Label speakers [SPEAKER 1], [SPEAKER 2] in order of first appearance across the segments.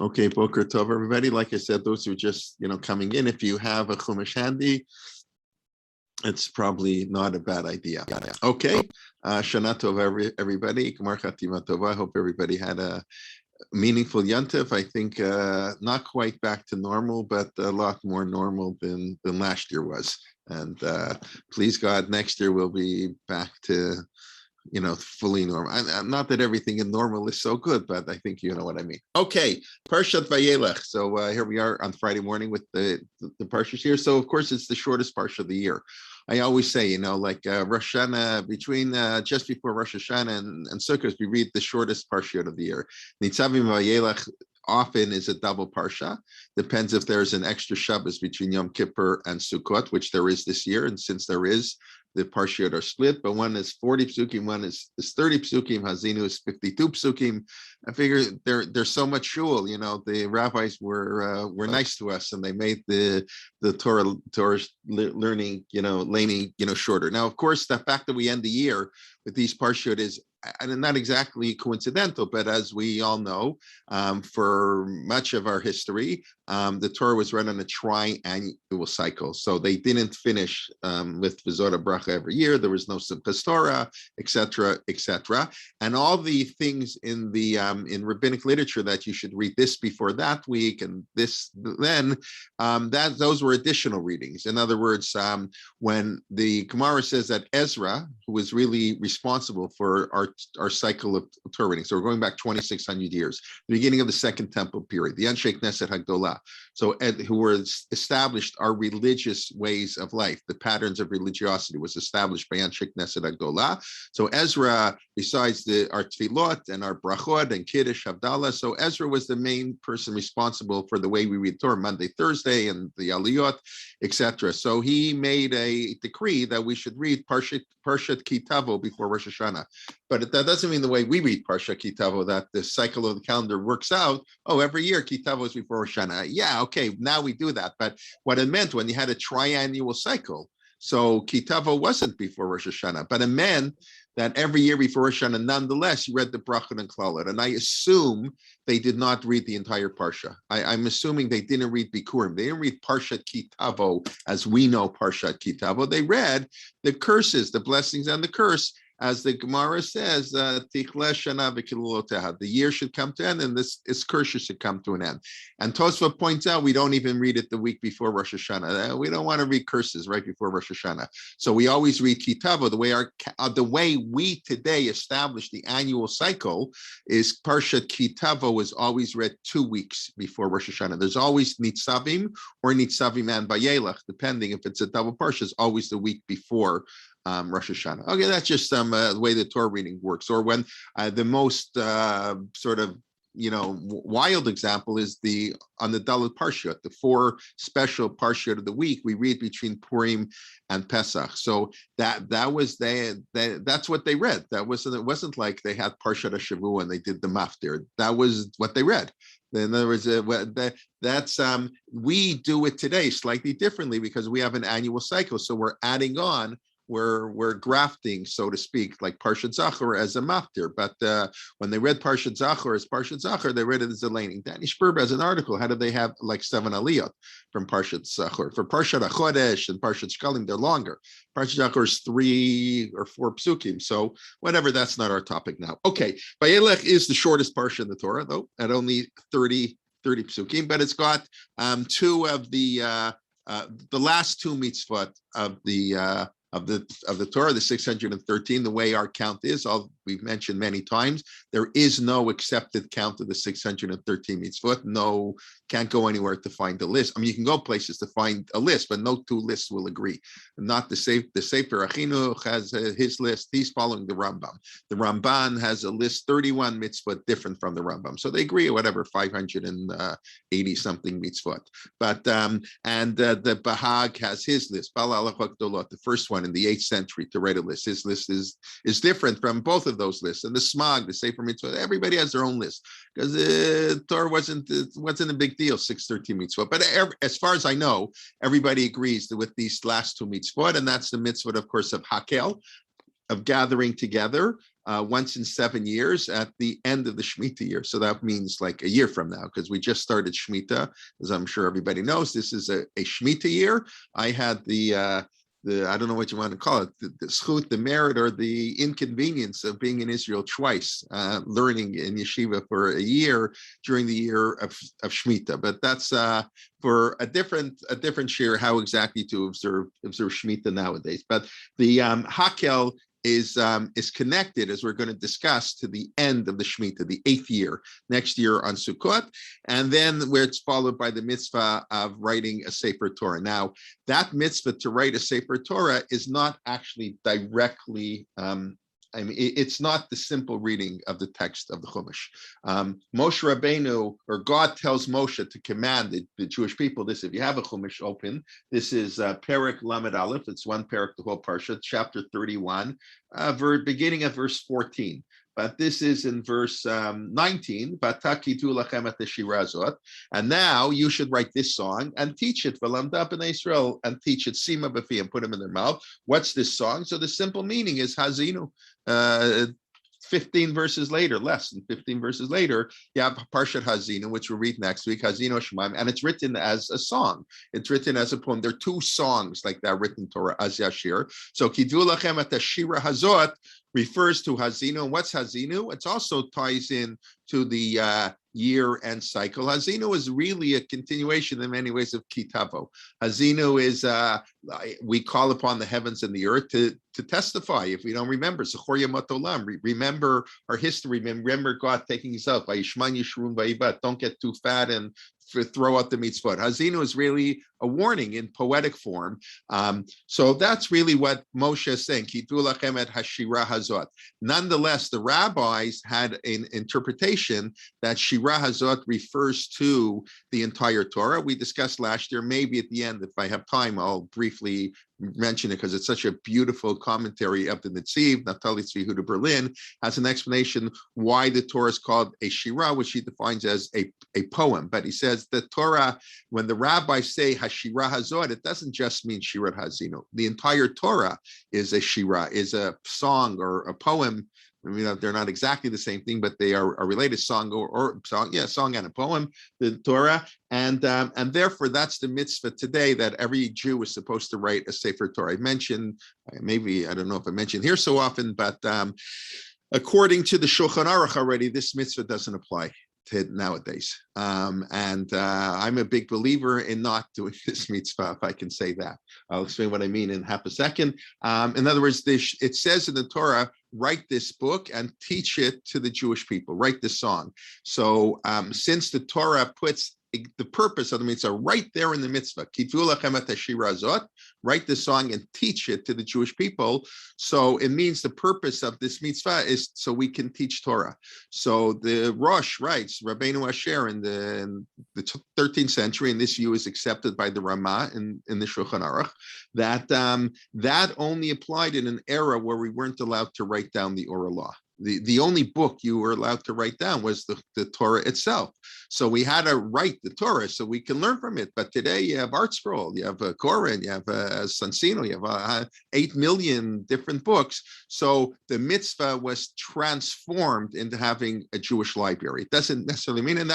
[SPEAKER 1] Okay, Boker Tov, everybody. Like I said, those who are just coming in, if you have a chumash handy, it's probably not a bad idea. Okay, Shana Tov, everybody. Gemar Chatima Tova. I hope everybody had a meaningful Yontif. I think not quite back to normal, but a lot more normal than last year was. And please God, next year we'll be back to fully normal. Not that everything in normal is so good, but I think you know what I mean. Okay, Parshat Vayelech. So here we are on Friday morning with the Parshas here. So of course it's the shortest Parsha of the year. I always say, like Rosh Hashanah, between just before Rosh Hashanah and Sukkot, we read the shortest Parsha of the year. Nitzavim Vayelech often is a double parsha. Depends if there's an extra Shabbos between Yom Kippur and Sukkot, which there is this year, and since there is, the parshiyot are split, but one is 40 psukim, one is 30 psukim, Hazinu is 52 psukim. I figure there's so much shul, the rabbis were nice to us, and they made the Torah learning, laning, shorter. Now, of course, the fact that we end the year with these parshiyot is not exactly coincidental, but as we all know, for much of our history, the Torah was run on a tri-annual cycle. So they didn't finish with V'zora Bracha every year. There was no Simchas Torah, etc., etc. And all the things in the in rabbinic literature that you should read this before that week and this then, those were additional readings. In other words, when the Gemara says that Ezra, who was really responsible for our cycle of Torah reading, so we're going back 2,600 years, the beginning of the Second Temple period, the Anshe Knesset Hagdolah, so who were established our religious ways of life, the patterns of religiosity was established by Anshe Knesset Hagdolah. So Ezra, besides our Tefillot and our Brachot and Kiddush, Havdalah, so Ezra was the main person responsible for the way we read Torah, Monday, Thursday, and the Aliyot, etc. So he made a decree that we should read Parshat Kitavo before Rosh Hashanah. But that doesn't mean the way we read Parshat Kitavo, that the cycle of the calendar works out. Oh, every year Kitavo is before Rosh Hashanah. Yeah, okay, now we do that. But what it meant when you had a triannual cycle, so Kitavo wasn't before Rosh Hashanah, but it meant that every year before Rosh Hashanah, nonetheless, you read the Brachot and Klalot. And I assume they did not read the entire Parsha. I'm assuming they didn't read Bikurim. They didn't read Parshat Kitavo as we know Parshat Kitavo. They read the curses, the blessings and the curse, as the Gemara says, the year should come to an end, and this curse should come to an end. And Tosfot points out we don't even read it the week before Rosh Hashanah. We don't want to read curses right before Rosh Hashanah. So we always read Kitavo. The way we today establish the annual cycle is Parshat Kitavo is always read 2 weeks before Rosh Hashanah. There's always Nitzavim or Nitzavim and Vayelech, depending if it's a double Parsha, is always the week before Rosh Hashanah. Okay, that's just the way the Torah reading works. Or when the most sort of wild example is on the Dalet Parshat, the 4 special Parshat of the week we read between Purim and Pesach. So that's what they read. It wasn't like they had Parshat Shavua and they did the Maftir. That was what they read. In other words, we do it today slightly differently because we have an annual cycle. So we're adding on. We're grafting, so to speak, like Parshat Zachor as a maftir. But when they read Parshat Zachor as Parshat Zachor, they read it as a laning. Danny Sperber has an article. How do they have like 7 aliyot from Parshat Zachor? For Parshat Achodesh and Parshat Shkalim, they're longer. Parshat Zachor is 3 or 4 psukim. So whatever, that's not our topic now. Okay, Vayelech is the shortest parsha in the Torah, though, at only 30 psukim, but it's got 2 of the last 2 mitzvot of the Torah, the 613, the way our count is, we've mentioned many times, there is no accepted count of the 613 mitzvot. No, can't go anywhere to find a list. I mean, you can go places to find a list, but no 2 lists will agree. Not the Sefer Achinuch has his list. He's following the Rambam. The Ramban has a list, 31 mitzvot different from the Rambam. So they agree, whatever, 580 something mitzvot. But the Bahag has his list. The first one in the 8th century to write a list. His list is different from both of those lists. And the Smag, the Sefer Mitzvah, everybody has their own list because Torah wasn't a big deal, 613 mitzvah. But as far as I know, everybody agrees that with these last 2 mitzvot, and that's the mitzvah, of course, of Hakkel, gathering together once in 7 years at the end of the Shemitah year. So that means like a year from now, because we just started Shemitah. As I'm sure everybody knows, this is a Shemitah year. I had the I don't know what you want to call it, the schut, the merit, or the inconvenience of being in Israel twice, learning in yeshiva for a year during the year of Shemitah. But that's for a different share how exactly to observe Shemitah nowadays. But the Hakkel is connected, as we're going to discuss, to the end of the Shemitah, the 8th year, next year on Sukkot, and then where it's followed by the mitzvah of writing a Sefer Torah. Now, that mitzvah to write a Sefer Torah is not actually directly it's not the simple reading of the text of the Chumash. Moshe Rabbeinu, or God tells Moshe to command the Jewish people this. If you have a Chumash open, this is Perek Lamed Aleph. It's one Perek, the whole Parsha, chapter 31, beginning at verse 14. But this is in verse 19. And now you should write this song and teach it. Israel, and teach it. Sima b'fi, and put them in their mouth. What's this song? So the simple meaning is Hazinu. 15 verses later, less than 15 verses later, you have Parshat Hazinu, which we'll read next week, Hazinu Shemaim, and it's written as a song. It's written as a poem. There are 2 songs like that written in Torah, as Yashir. So Kidu Lachem et Shira Hazot refers to Hazinu. And what's Hazinu? It also ties in to the year and cycle. Hazinu is really a continuation in many ways of Kitavo. Hazinu is, we call upon the heavens and the earth to testify. If we don't remember, remember our history, remember God taking us out. Don't get too fat and throw out the mitzvot. Hazinu is really a warning in poetic form. So that's really what Moshe is saying. Kitu lachem et hashira hazot. Nonetheless, the rabbis had an interpretation that Shira Hazot refers to the entire Torah. We discussed last year, maybe at the end, if I have time, I'll briefly mention it because it's such a beautiful commentary of the Netziv. Naftali Tzvi Huda Berlin has an explanation why the Torah is called a Shira, which he defines as a poem. But he says the Torah, when the rabbis say Hashira Hazot, it doesn't just mean Shirat Hazinu. The entire Torah is a Shira, is a song or a poem. I mean, they're not exactly the same thing, but they are a related song or song, song and a poem, the Torah, and therefore that's the mitzvah today that every Jew is supposed to write a Sefer Torah. I mentioned, maybe I don't know if I mentioned here so often, but according to the Shulchan Aruch already, this mitzvah doesn't apply nowadays. I'm a big believer in not doing this mitzvah, if I can say that. I'll explain what I mean in half a second. In other words, it says in the Torah, write this book and teach it to the Jewish people, write this song. So since the Torah puts the purpose of the mitzvah right there in the mitzvah, write the song and teach it to the Jewish people. So it means the purpose of this mitzvah is so we can teach Torah. So the Rosh writes, Rabbeinu Asher in the 13th century, and this view is accepted by the Ramah in the Shulchan Aruch, that only applied in an era where we weren't allowed to write down the oral law. The only book you were allowed to write down was the Torah itself. So we had to write the Torah so we can learn from it. But today you have Art Scroll, you have Koran, you have Sansino, you have 8 million different books. So the mitzvah was transformed into having a Jewish library. It doesn't necessarily mean, and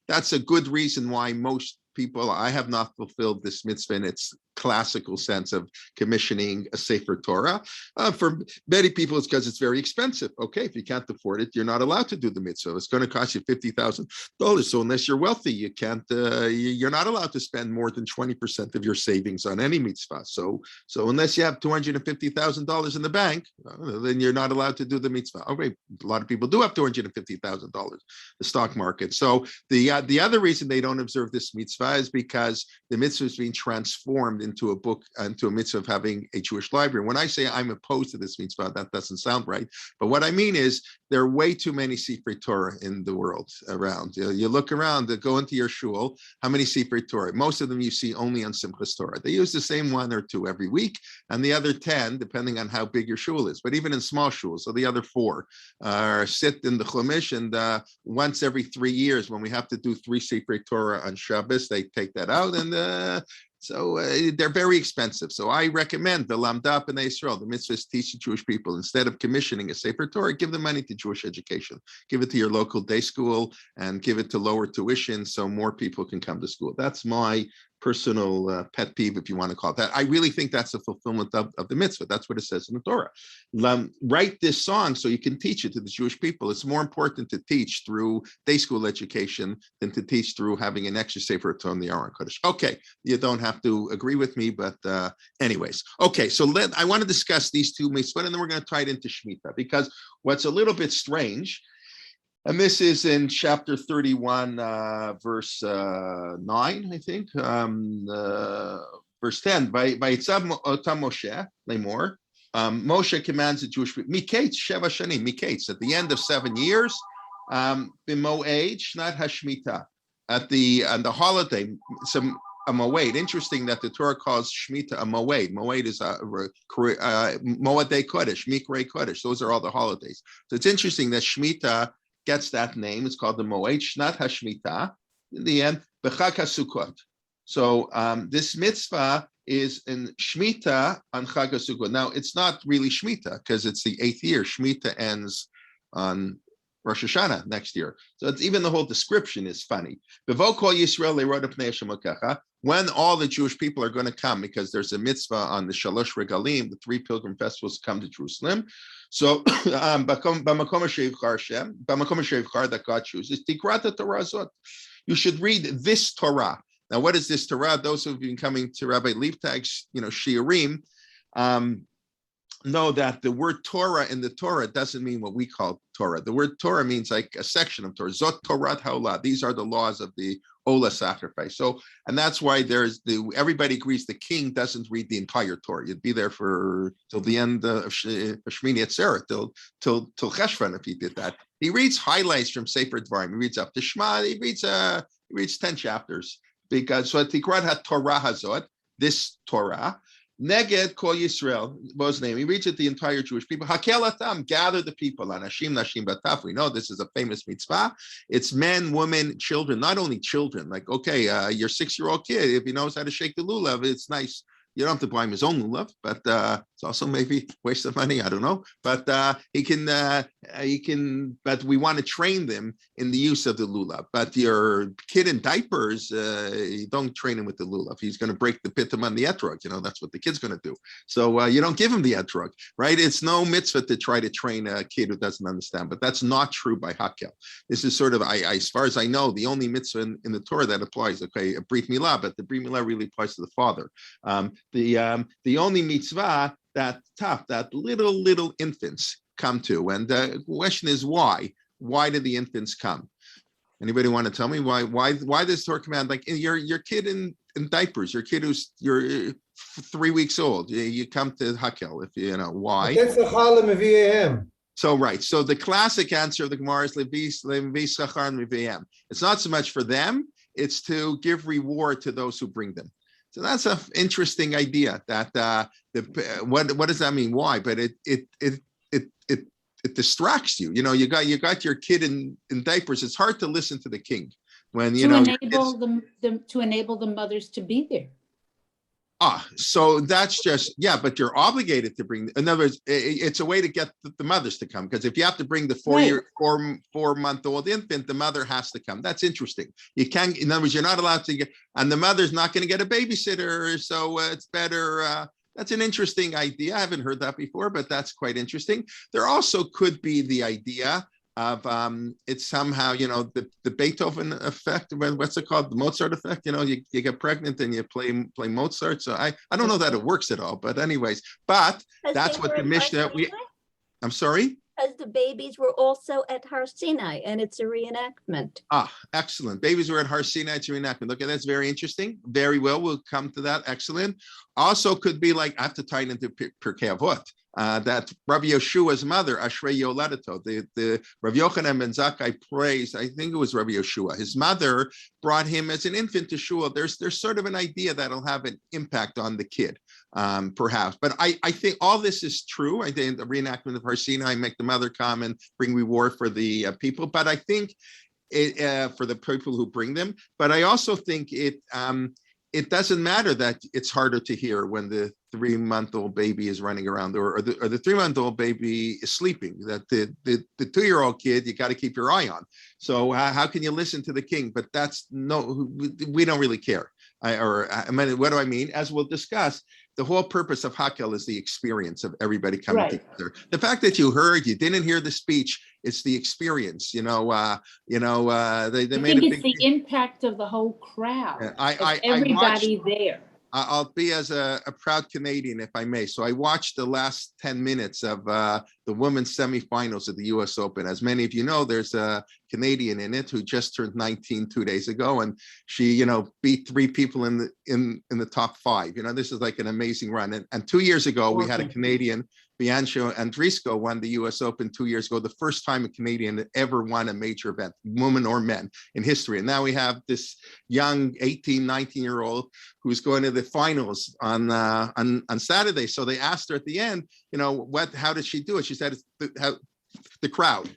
[SPEAKER 1] that's a good reason why most people, I have not fulfilled this mitzvah in its classical sense of commissioning a Sefer Torah. For many people, it's because it's very expensive. Okay, if you can't afford it, you're not allowed to do the mitzvah. It's going to cost you $50,000. So unless you're wealthy, you can't. You're not allowed to spend more than 20% of your savings on any mitzvah. So unless you have $250,000 in the bank, then you're not allowed to do the mitzvah. Okay, a lot of people do have $250,000, the stock market. So the other reason they don't observe this mitzvah is because the mitzvah is being transformed into a book, into a mitzvah of having a Jewish library. When I say I'm opposed to this mitzvah, that doesn't sound right. But what I mean is there are way too many Sefer Torah in the world around. You look around, go into your shul, how many Sefer Torah? Most of them you see only on Simchas Torah. They use the same 1 or 2 every week, and the other 10, depending on how big your shul is. But even in small shuls, so the other 4 sit in the Chumash, and once every 3 years, when we have to do 3 Sefer Torah on Shabbos, they take that out, and So they're very expensive. So I recommend the Lamda B'nai Israel, the mitzvahs teach the Jewish people. Instead of commissioning a Sefer Torah, give the money to Jewish education. Give it to your local day school and give it to lower tuition so more people can come to school. That's my personal pet peeve, if you want to call it that. I really think that's the fulfillment of the mitzvah. That's what it says in the Torah. Write this song so you can teach it to the Jewish people. It's more important to teach through day school education than to teach through having an extra Sefer Torah in the Aron Kodesh. Okay, you don't have to agree with me, but anyways. Okay, so I want to discuss these two mitzvot, and then we're going to tie it into Shemitah, because what's a little bit strange, and this is in chapter 31, verse 9, I think, verse 10. By Itzav Otam Moshe, Lemor, Moshe commands the Jewish people, Miketz Sheva Shanim, Miketz, at the end of 7 years, B'moed Shnat HaShmita, on the holiday, a moed. Interesting that the Torah calls Shemitah a moed. Moed is Moedei Kodesh, Mikrei Kodesh. Those are all the holidays. So it's interesting that Shemitah gets that name. It's called the Moed Shnat HaShmita. In the end, B'chag HaSukkot. So this mitzvah is in Shemitah on Chag HaSukkot. Now, it's not really Shemitah because it's the 8th year. Shemitah ends on Rosh Hashanah next year. So it's, even the whole description is funny. When all the Jewish people are going to come, because there's a mitzvah on the Shalosh Regalim, the 3 pilgrim festivals, come to Jerusalem. So that God chooses, you should read this Torah. Now, what is this Torah? Those who have been coming to Rabbi Leibtag's, Shiurim, know that the word Torah in the Torah doesn't mean what we call Torah. The word Torah means like a section of Torah. Zot Torat Haolah. These are the laws of the Olah sacrifice. So, and that's why everybody agrees the king doesn't read the entire Torah. You'd be there till the end of Shmini Atzeret, till Cheshvan if he did that. He reads highlights from Sefer Dvarim. He reads up to Shema. He reads 10 chapters. Because so Tikrat HaTorah Hazot, this Torah, Neged Kol Yisrael, what was his name? He reads it the entire Jewish people. Hakkel Atam, gather the people. Anashim Nashim Bataf. We know this is a famous mitzvah. It's men, women, children. Not only children. Like, okay, your 6-year-old kid, if he knows how to shake the lulav, it's nice. You don't have to buy him his own lulav, but it's also maybe waste of money. I don't know, but he can. But we want to train them in the use of the lulav. But your kid in diapers, you don't train him with the lulav. He's going to break the pitum on the etrog. That's what the kid's going to do. So you don't give him the etrog, right? It's no mitzvah to try to train a kid who doesn't understand. But that's not true by Hakkel. This is sort of, as far as I know, the only mitzvah in the Torah that applies. Okay, a brit milah, but the brit milah really applies to the father. The only mitzvah that little infants come to, and the question is why? Why did the infants come? Anybody want to tell me why this Torah command? Like your kid in diapers, your kid you're 3 weeks old, you come to Hakkel. If you know why.
[SPEAKER 2] That's the Chalem of VAM.
[SPEAKER 1] So right. So the classic answer of the Gemara is Levis Chachar and VAM. It's not so much for them; it's to give reward to those who bring them. So that's an interesting idea. That what does that mean? Why? But it distracts you. You got your kid in diapers. It's hard to listen to the king when
[SPEAKER 3] enable to enable the mothers to be there.
[SPEAKER 1] So that's just, but you're obligated to bring. In other words, it's a way to get the mothers to come, because if you have to bring the 4-month-old infant, the mother has to come. That's interesting. You can't. In other words, you're not allowed to get, and the mother's not going to get a babysitter. So it's better. That's an interesting idea. I haven't heard that before, but that's quite interesting. There also could be the idea of it's somehow, the Beethoven effect. What's it called? The Mozart effect. You get pregnant and you play Mozart. So I don't know that it works at all. But anyways, that's what the Mishnah. I'm sorry.
[SPEAKER 4] Because the babies were also at Har Sinai, and it's a reenactment.
[SPEAKER 1] Excellent. Babies were at Har Sinai, it's a reenactment. Okay, that's very interesting. Very well. We'll come to that. Excellent. Also could be like, I have to tie it into Pirkei Avot. That Rabbi Yeshua's mother, Ashrei Yoladeto, the Rabbi Yochanan ben Zakkai praised, I think it was Rabbi Yeshua. His mother brought him as an infant to shul. There's sort of an idea that'll have an impact on the kid, perhaps. But I think all this is true. I think the reenactment of Har Sinai, make the mother come and bring reward for the people. But I think for the people who bring them. But I also think it it doesn't matter that it's harder to hear when the 3-month-old baby is running around, or the 3-month-old baby is sleeping. That the 2-year-old kid, you got to keep your eye on. So how can you listen to the king? But we don't really care. What do I mean? As we'll discuss, the whole purpose of Hakkel is the experience of everybody coming together. The fact that you didn't hear the speech, it's the experience. They made
[SPEAKER 3] it's the impact of the whole crowd. Everybody there.
[SPEAKER 1] I'll be as a proud Canadian, if I may. So I watched the last 10 minutes of the women's semifinals of the U.S. Open. As many of you know, there's a Canadian in it who just turned 19 2 days ago, and she, beat 3 people in the top 5. This is like an amazing run. And 2 years ago, we had a Canadian, Bianca Andreescu, won the U.S. Open 2 years ago, the first time a Canadian ever won a major event, woman or men, in history. And now we have this young 18, 19-year-old who's going to the finals on Saturday. So they asked her at the end, how did she do it? She said it's the crowd.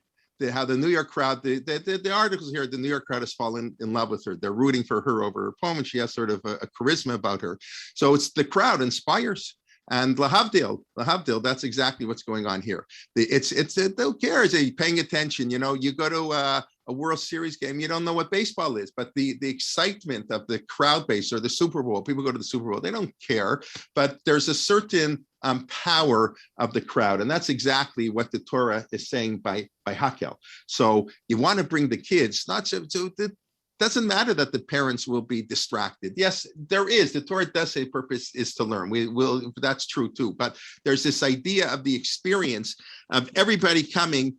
[SPEAKER 1] How the New York crowd, the articles here, the New York crowd has fallen in love with her. They're rooting for her over her poem, and she has sort of a charisma about her. So it's the crowd inspires. And lahavdil, that's exactly what's going on here. Who cares? Are you paying attention? You go to a World Series game, you don't know what baseball is, but the excitement of the crowd base, or the Super Bowl, people go to the Super Bowl, they don't care, but there's a certain power of the crowd. And that's exactly what the Torah is saying by Hakkel. So you want to bring the kids, not so doesn't matter that the parents will be distracted. Yes, the Torah does say purpose is to learn. That's true too. But there's this idea of the experience of everybody coming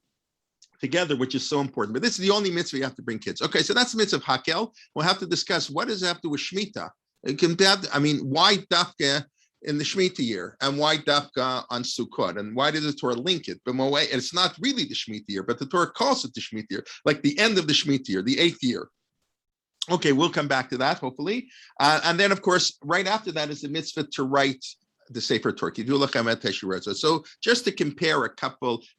[SPEAKER 1] together, which is so important. But this is the only mitzvah you have to bring kids. Okay, so that's the mitzvah of Hakkel. We'll have to discuss, what does it have to do with Shemitah? Why dafka in the Shemitah year, and why dafka on Sukkot, and why did the Torah link it? But it's not really the Shemitah year, but the Torah calls it the Shemitah year, like the end of the Shemitah year, the 8th year. Okay, we'll come back to that, hopefully. And then, of course, right after that is the mitzvah to write the Sefer Torah. So just to compare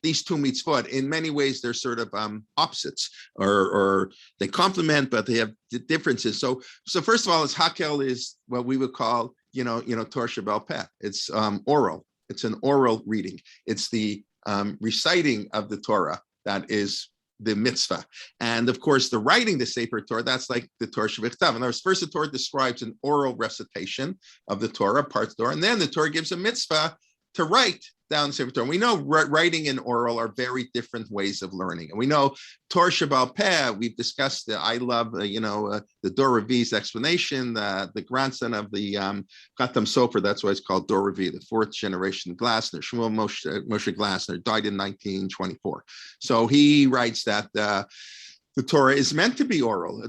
[SPEAKER 1] these two mitzvot, in many ways, they're sort of opposites, or they complement, but they have differences. So first of all, Hakkel is what we would call, Torah Sheba'al Peh. It's oral. It's an oral reading. It's the reciting of the Torah that is the mitzvah. And of course, the writing the Sefer Torah, that's like the Torah Shebechtav. In other words, first the Torah describes an oral recitation of the Torah, parts of the Torah, and then the Torah gives a mitzvah to write down the Sefer Torah. We know writing and oral are very different ways of learning. And we know Torah Sheba'al Peh, we've discussed, I love, the Dor Revi's explanation, the grandson of the Chatam Sofer, that's why it's called Dor Revi, the 4th generation Glasner, Shmuel Moshe Glasner, died in 1924. So he writes that the Torah is meant to be oral.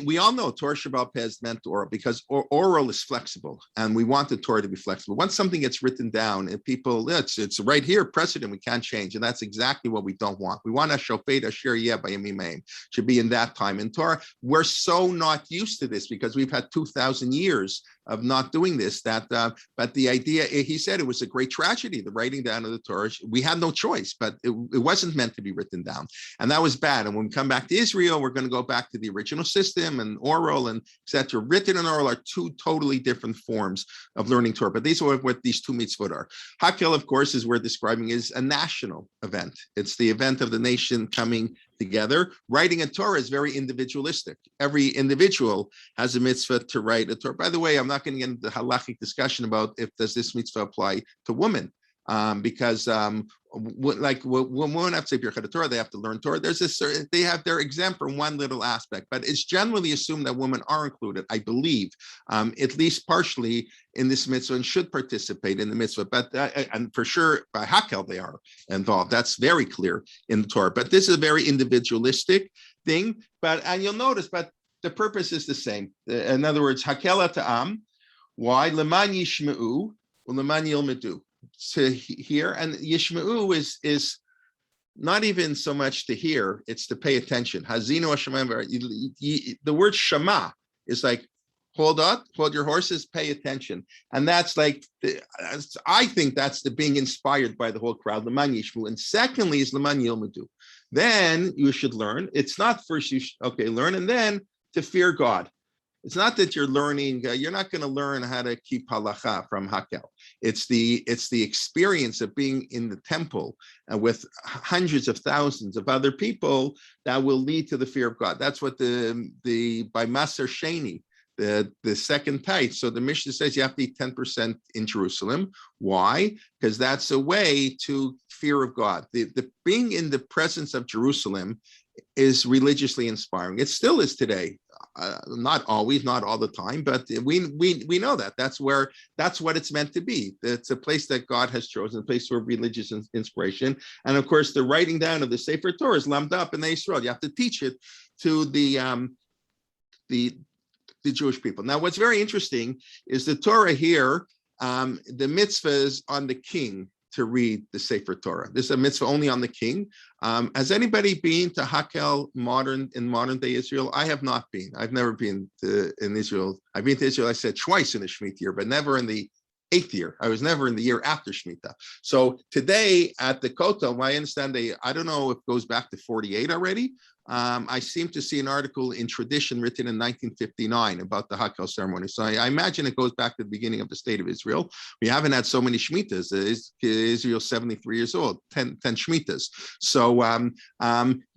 [SPEAKER 1] We all know Torah Sheba'al Peh is meant oral, because oral is flexible, and we want the Torah to be flexible. Once something gets written down, and people, it's right here, precedent, we can't change, and that's exactly what we don't want. We want a shofet asher yeh b'yamim ha'em, should be in that time. In Torah, we're so not used to this because we've had 2,000 years of not doing this. But the idea, he said, it was a great tragedy, the writing down of the Torah. We had no choice, but it wasn't meant to be written down, and that was bad. And when we come back to Israel, we're going to go back to the original system, and oral and etc. Written and oral are two totally different forms of learning Torah. But these are what these two mitzvot are. Hakkel, of course, as we're describing, is a national event. It's the event of the nation coming together. Writing a Torah is very individualistic. Every individual has a mitzvah to write a Torah. By the way, I'm not going to get into the halachic discussion about does this mitzvah apply to women. Because like when women have to say Birkat Torah, they have to learn Torah. They have their exempt from one little aspect, but it's generally assumed that women are included, I believe, at least partially in this mitzvah, and should participate in the mitzvah. But and for sure, by Hakkel they are involved. That's very clear in the Torah. But this is a very individualistic thing. And you'll notice, but the purpose is the same. In other words, Hakkel ta'am. Why? Leman yishmeu u'leman yilmedu. To hear, and Yishma'u is not even so much to hear, it's to pay attention. Hazinu Hashem, the word Shema is like, hold your horses, pay attention. And that's like, I think that's the being inspired by the whole crowd, Leman Yishmu. And secondly is Leman Yilmedu. Then you should learn. It's not first learn, and then to fear God. It's not that you're learning, you're not going to learn how to keep halacha from Hakkel. It's the experience of being in the temple with hundreds of thousands of other people that will lead to the fear of God. That's what by Maser Sheni, the second tithe. So the Mishnah says you have to eat 10% in Jerusalem. Why? Because that's a way to fear of God. The being in the presence of Jerusalem is religiously inspiring. It still is today. Not always, not all the time, but we know that. That's what it's meant to be. It's a place that God has chosen, a place for religious inspiration. And of course, the writing down of the Sefer Torah is lammed up in Israel. You have to teach it to the Jewish people. Now, what's very interesting is the Torah here, the mitzvah is on the king to read the Sefer Torah. This is a mitzvah only on the king. Has anybody been to Hakkel in modern day Israel? I have not been. I've never been in Israel. I've been to Israel, I said, twice in the Shemitah year, but never in the 8th year. I was never in the year after Shemitah. So today at the Kotel, I understand I don't know if it goes back to 48 already. I seem to see an article in Tradition written in 1959 about the Hakko ceremony. So I imagine it goes back to the beginning of the state of Israel. We haven't had so many Shemitahs. Israel's 73 years old, 10 Shemitahs. So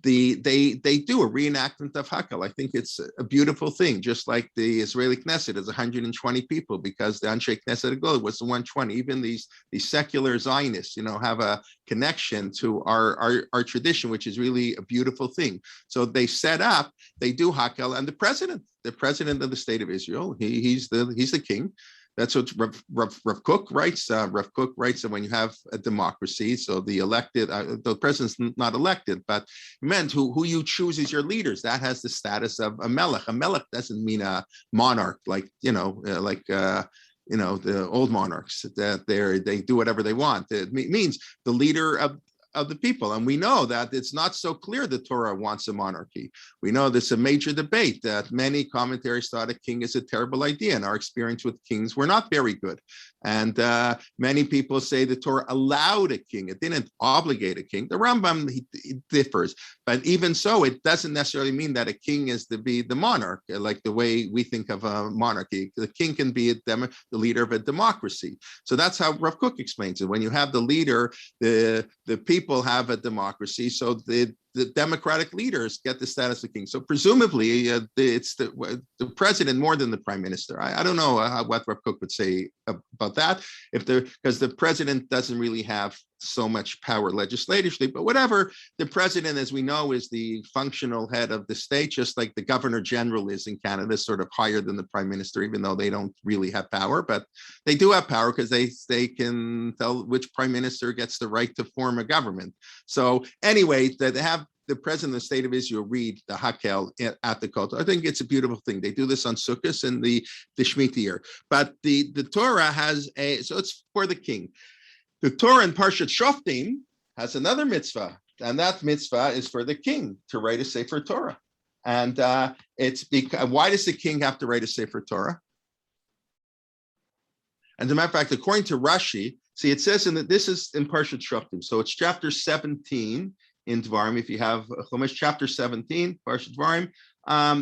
[SPEAKER 1] they do a reenactment of Hakkel. I think it's a beautiful thing, just like the Israeli Knesset is 120 people because the Anshe Knesset Agol was the 120. Even these secular Zionists, have a connection to our tradition, which is really a beautiful thing. So they do Hakkel, and the president of the state of Israel, he's the king. That's what Rav Kook writes. Rav Kook writes that when you have a democracy, so the president's not elected, but meant who you choose as your leaders, that has the status of a melech. A melech doesn't mean a monarch like the old monarchs that they do whatever they want. It means the leader of the people. And we know that it's not so clear the Torah wants a monarchy. We know there's a major debate that many commentaries thought a king is a terrible idea, and our experience with kings were not very good. And many people say the Torah allowed a king. It didn't obligate a king. The Rambam he differs, but even so, it doesn't necessarily mean that a king is to be the monarch, like the way we think of a monarchy. The king can be the leader of a democracy. So that's how Rav Kook explains it. When you have the leader, the people have a democracy, so the democratic leaders get the status of king. So presumably it's the president more than the prime minister. I don't know what Rav Kook would say about that, because the president doesn't really have so much power legislatively, but whatever. The president, as we know, is the functional head of the state, just like the governor general is in Canada, sort of higher than the prime minister, even though they don't really have power, but they do have power because they can tell which prime minister gets the right to form a government. So anyway, they have the president of the state of Israel read the Hakkel at the Kotel. I think it's a beautiful thing. They do this on Sukkot and the Shemitah year. But the Torah has so it's for the king. The Torah in Parshat Shoftim has another mitzvah, and that mitzvah is for the king to write a Sefer Torah. And it's because why does the king have to write a Sefer Torah? And as a matter of fact, according to Rashi, see, it says this is in Parshat Shoftim, so it's chapter 17 in Dvarim. If you have Chumash chapter 17, Parshat Dvarim,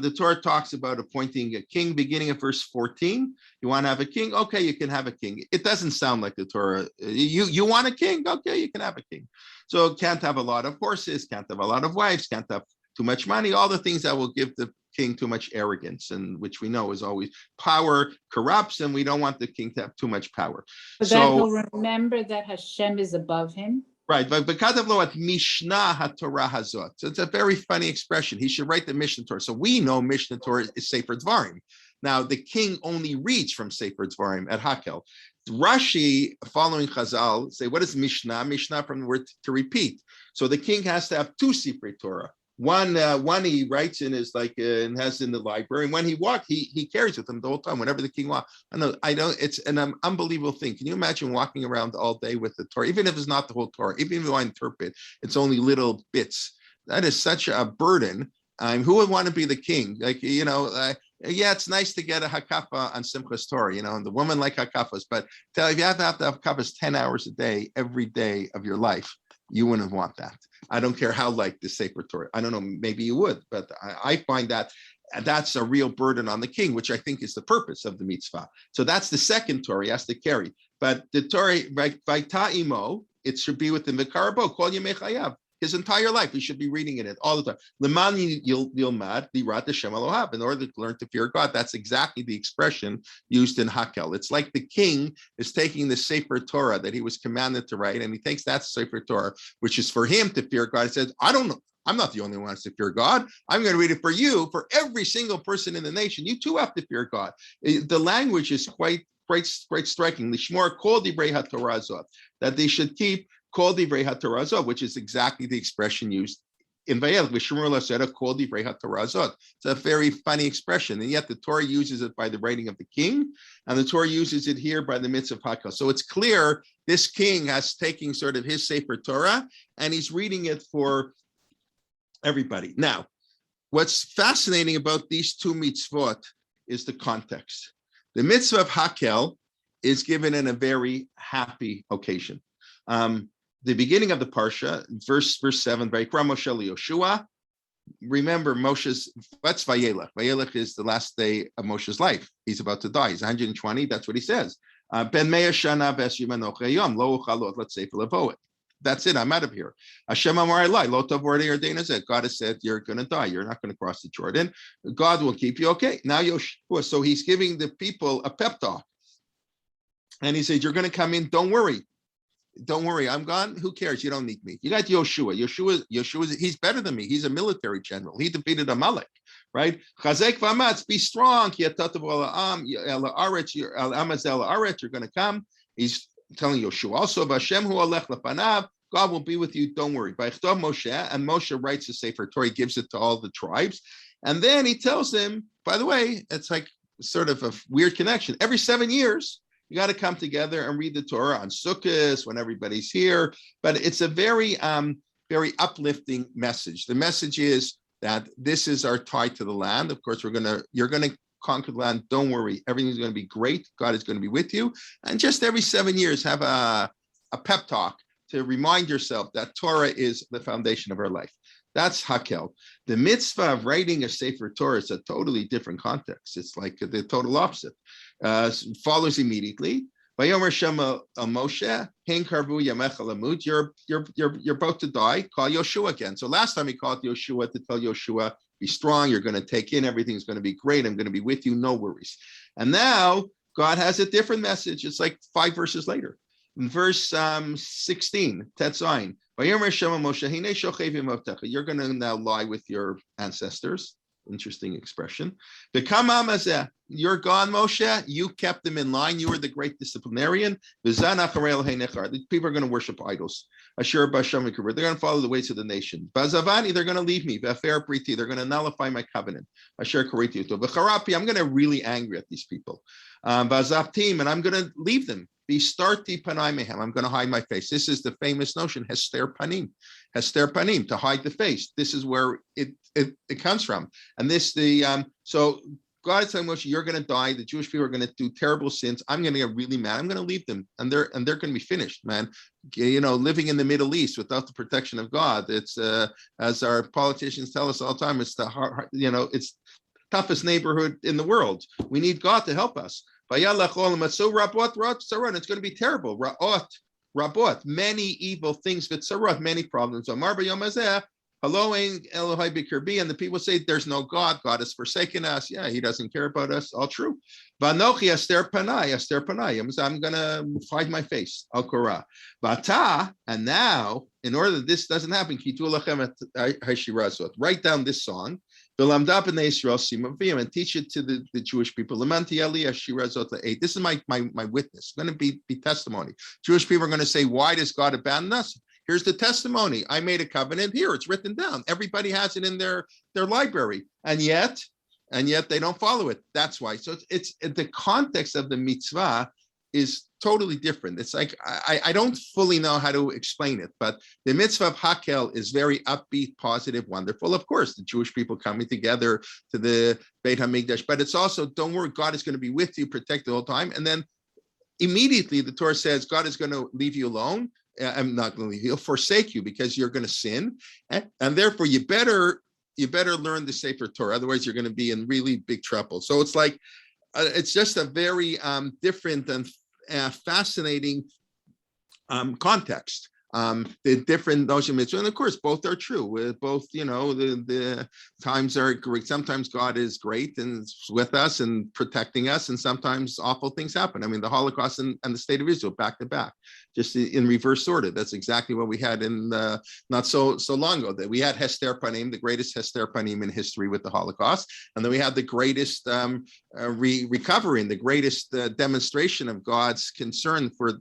[SPEAKER 1] the Torah talks about appointing a king, beginning of verse 14. You want to have a king? Okay, you can have a king. It doesn't sound like the Torah. You want a king? Okay, you can have a king. So can't have a lot of horses, can't have a lot of wives, can't have too much money, all the things that will give the king too much arrogance, and which we know is always power corrupts, and we don't want the king to have too much power.
[SPEAKER 3] But so that he'll remember that Hashem is above him.
[SPEAKER 1] Right, but Katav lo at Mishnah HaTorah Hazot. So it's a very funny expression. He should write the Mishnah Torah. So we know Mishnah Torah is Sefer Dvarim. Now the king only reads from Sefer Dvarim at Hakkel. Rashi, following Chazal, say what is Mishnah? Mishnah from the word to repeat. So the king has to have two Sefer Torah. One he writes in is and has in the library, and when he walks, he carries with him the whole time, whenever the king walks. I know it's an unbelievable thing. Can you imagine walking around all day with the Torah, even if it's not the whole Torah, even if you want to interpret, it's only little bits. That is such a burden. Who would want to be the king? Yeah, it's nice to get a hakafa on Simchas Torah, and the woman like hakafas, but if you have to have hakafas 10 hours a day, every day of your life, you wouldn't want that. I don't care how like the Sefer Torah. I don't know, maybe you would, but I find that And that's a real burden on the king, which I think is the purpose of the mitzvah. So that's the second Torah he has to carry. But the Torah, Vaita'imo, it should be within the Karabo, Kol Yemei Chayav. His entire life, he should be reading it all the time. Leman Yilmad Lirat Hashem Elohav. In order to learn to fear God, that's exactly the expression used in Hakkel. It's like the king is taking the Sefer Torah that he was commanded to write, and he takes that Sefer Torah, which is for him to fear God. He says, I don't know. I'm not the only one who has to fear God. I'm going to read it for you, for every single person in the nation. You too have to fear God. The language is quite striking. Lishmor kol divrei haTorah zot, that they should keep kol divrei haTorah zot, which is exactly the expression used in Vayelech. V'shomru l'asera kol divrei haTorah zot. It's a very funny expression, and yet the Torah uses it by the writing of the king, and the Torah uses it here by the Mitzvah of Hakkel. So it's clear this king has taken sort of his Sefer Torah, and he's reading it for everybody. Now, what's fascinating about these two mitzvot is the context. The Mitzvah of Hakkel is given in a very happy occasion. The beginning of the Parsha, verse 7, Vayikra Moshe Yoshua. Remember, what's Vayelech? Vayelech is the last day of Moshe's life. He's about to die. He's 120. That's what he says. Ben Me'ah Shana Ves Yimanoch Hayom Lo Uchalot. Let's say Levoet. That's it. I'm out of here. Hashem Amar Elai Lo Tov V'Ordei Yarden Hazeh. God has said you're going to die. You're not going to cross the Jordan. God will keep you okay. Now Yoshua. So he's giving the people a pep talk, and he says, "You're going to come in. Don't worry. Don't worry. I'm gone. Who cares? You don't need me. You got Yoshua. Yoshua. He's better than me. He's a military general. He defeated Amalek, right? Chazek v'amatz. Be strong. You're going to come. He's telling Yoshua also, Vashem hu alech lefanav, God will be with you, don't worry. Vayichdov Moshe, and Moshe writes the Sefer Torah, he gives it to all the tribes, and then he tells them, by the way, it's like sort of a weird connection. Every 7 years, you got to come together and read the Torah on Sukkot when everybody's here, but it's a very uplifting message. The message is that this is our tie to the land. Of course, you're going to conquer the land. Don't worry. Everything's going to be great. God is going to be with you. And just every 7 years, have a pep talk to remind yourself that Torah is the foundation of our life. That's Hakkel. The mitzvah of writing a Sefer Torah is a totally different context. It's like the total opposite. Follows immediately. Vayomer Shema el Moshe, Hein Karvu Yamecha Lamut. You're about to die. Call Yoshua again. So last time he called Yoshua to tell Yoshua, be strong. You're going to take in. Everything's going to be great. I'm going to be with you. No worries. And now God has a different message. It's like 5 verses later. In verse 16, Tetzain. Vayomer Shema Moshe, Hine Shochevim Avtecha. You're going to now lie with your ancestors. Interesting expression. You're gone, Moshe. You kept them in line. You were the great disciplinarian. The people are going to worship idols. They're going to follow the ways of the nation. Bazavani, they're going to leave me. They're going to nullify my covenant. I'm going to really angry at these people. Bazavtim, and I'm going to leave them. I'm going to hide my face. This is the famous notion, hester panim, to hide the face. This is where it comes from. And so God is telling Moshe, you're going to die. The Jewish people are going to do terrible sins. I'm going to get really mad. I'm going to leave them, and they're going to be finished, man. Living in the Middle East without the protection of God, it's as our politicians tell us all the time, it's it's the toughest neighborhood in the world. We need God to help us. So rabot, it's going to be terrible. Rabot, many evil things, many problems. And the people say, there's no God. God has forsaken us. Yeah, he doesn't care about us. All true. Vanochi aster panai. I'm going to hide my face. Al Korah. And now, in order that this doesn't happen, write down this song. And teach it to the Jewish people. This is my witness. It's going to be testimony. Jewish people are going to say, why does God abandon us? Here's the testimony. I made a covenant. Here, it's written down. Everybody has it in their library. And yet they don't follow it. That's why. So it's the context of the mitzvah is totally different. It's like, I don't fully know how to explain it, but the Mitzvah of Hakkel is very upbeat, positive, wonderful. Of course, the Jewish people coming together to the Beit HaMikdash, but it's also, don't worry, God is going to be with you, protect the whole time. And then immediately the Torah says, God is going to leave you alone. I'm not going to leave you, he'll forsake you because you're going to sin. And therefore you better you better learn the Sefer Torah. Otherwise, you're going to be in really big trouble. So it's like, it's just a very different and fascinating context. The different notion of mitzvah, and of course, both are true. With both, the times are great. Sometimes God is great and is with us and protecting us, and sometimes awful things happen. I mean, the Holocaust and the state of Israel back to back, just in reverse order. That's exactly what we had in not so long ago. That we had Hester Panim, the greatest Hester Panim in history with the Holocaust, and then we had the greatest recovery and the greatest demonstration of God's concern for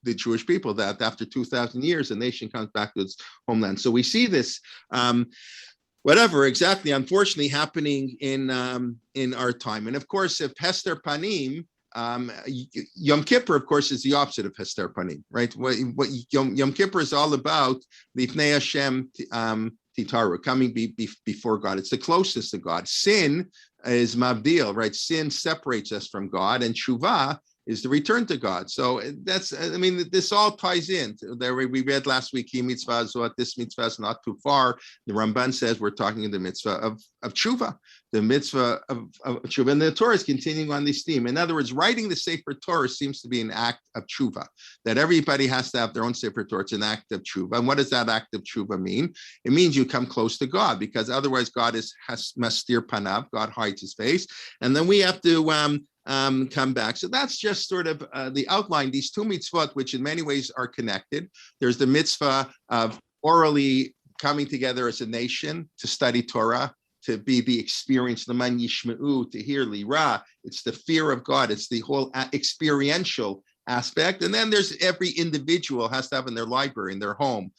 [SPEAKER 1] the Jewish people, that after 2,000 years, the nation comes back to its homeland. So we see this, unfortunately, happening in our time. And of course, if Hester Panim, Yom Kippur, of course, is the opposite of Hester Panim, right? What Yom Kippur is all about, Lifnei Hashem Titaru, coming before God. It's the closest to God. Sin is Mabdil, right? Sin separates us from God, and Shuvah is the return to God. So this all ties in. There we read last week, mitzvah, so this mitzvah is not too far. The Ramban says we're talking in the mitzvah of tshuva, the mitzvah of tshuva. And the Torah is continuing on this theme. In other words, writing the Sefer Torah seems to be an act of tshuva, that everybody has to have their own Sefer Torah. It's an act of tshuva. And what does that act of tshuva mean? It means you come close to God, because otherwise God has mastir panav, God hides his face. And then we have to come back. So that's just sort of the outline. These two mitzvot, which in many ways are connected. There's the mitzvah of orally coming together as a nation to study Torah, to be the experience, l'man yishma'u, to hear lira. It's the fear of God. It's the whole experiential aspect. And then there's every individual has to have in their library, in their home,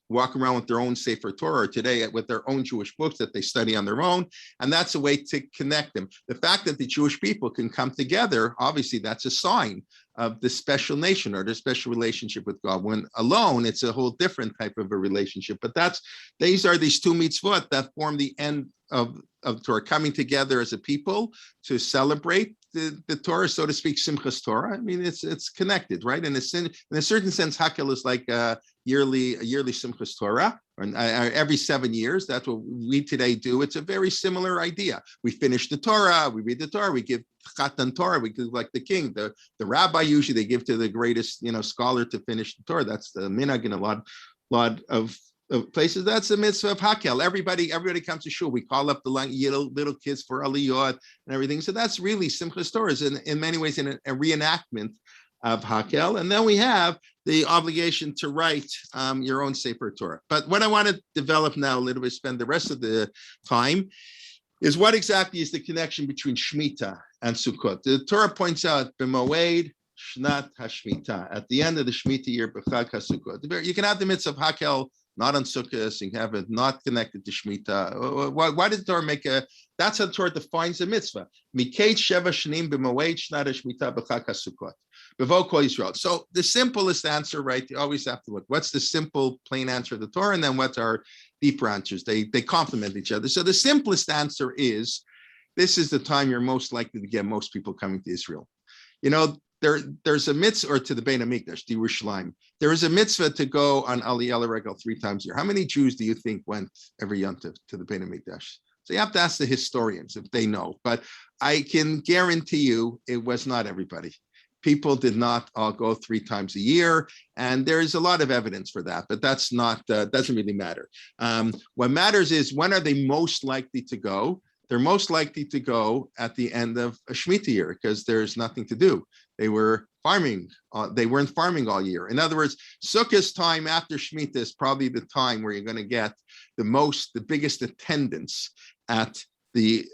[SPEAKER 1] walk around with their own Sefer Torah, or today with their own Jewish books that they study on their own. And that's a way to connect them. The fact that the Jewish people can come together, obviously that's a sign of the special nation or the special relationship with God. When alone, it's a whole different type of a relationship. But these are these two mitzvot that form the end of Torah, coming together as a people to celebrate the Torah, so to speak, Simchas Torah. I mean, it's connected, right? In a certain sense, Hakkel is like a yearly Simchas Torah, or every 7 years. That's what we today do. It's a very similar idea. We finish the Torah, we read the Torah, we give Chatan Torah, we give like the king, the rabbi. Usually they give to the greatest scholar to finish the Torah. That's the minhag in a lot of places. That's the mitzvah of Hakkel. Everybody comes to shul. We call up the little kids for aliyot and everything. So that's really Simchas Torah, is in many ways a reenactment of Hakkel. And then we have the obligation to write your own Sefer Torah. But what I want to develop now a little bit, spend the rest of the time, is what exactly is the connection between Shemitah and Sukkot. The Torah points out, b'moed shnat hashmitah, at the end of the Shemitah year, b'chag haSukkot. You can have the mitzvah of Hakkel not on Sukkot, you can have it not connected to Shemitah. Why did the Torah make that's how the Torah defines the mitzvah. Mikate sheva shnim b'moed shnat hashmitah b'chag haSukkot. B'vo kol Yisrael. So the simplest answer, right? You always have to look. What's the simple, plain answer of the Torah, and then what's our deeper answers? They complement each other. So the simplest answer is, this is the time you're most likely to get most people coming to Israel. There's a mitzvah, or to the Bein HaMikdash, the Yerushalayim. There is a mitzvah to go on Aliyah L'Regel 3 times a year. How many Jews do you think went every Yom Tov to the Bein HaMikdash? So you have to ask the historians if they know. But I can guarantee you it was not everybody. People did not all go 3 times a year, and there's a lot of evidence for that, but that's not, doesn't really matter. What matters is, when are they most likely to go? They're most likely to go at the end of a Shemitah year, because there's nothing to do. They were farming. They weren't farming all year. In other words, Sukkot's time after Shemitah is probably the time where you're going to get the biggest attendance at the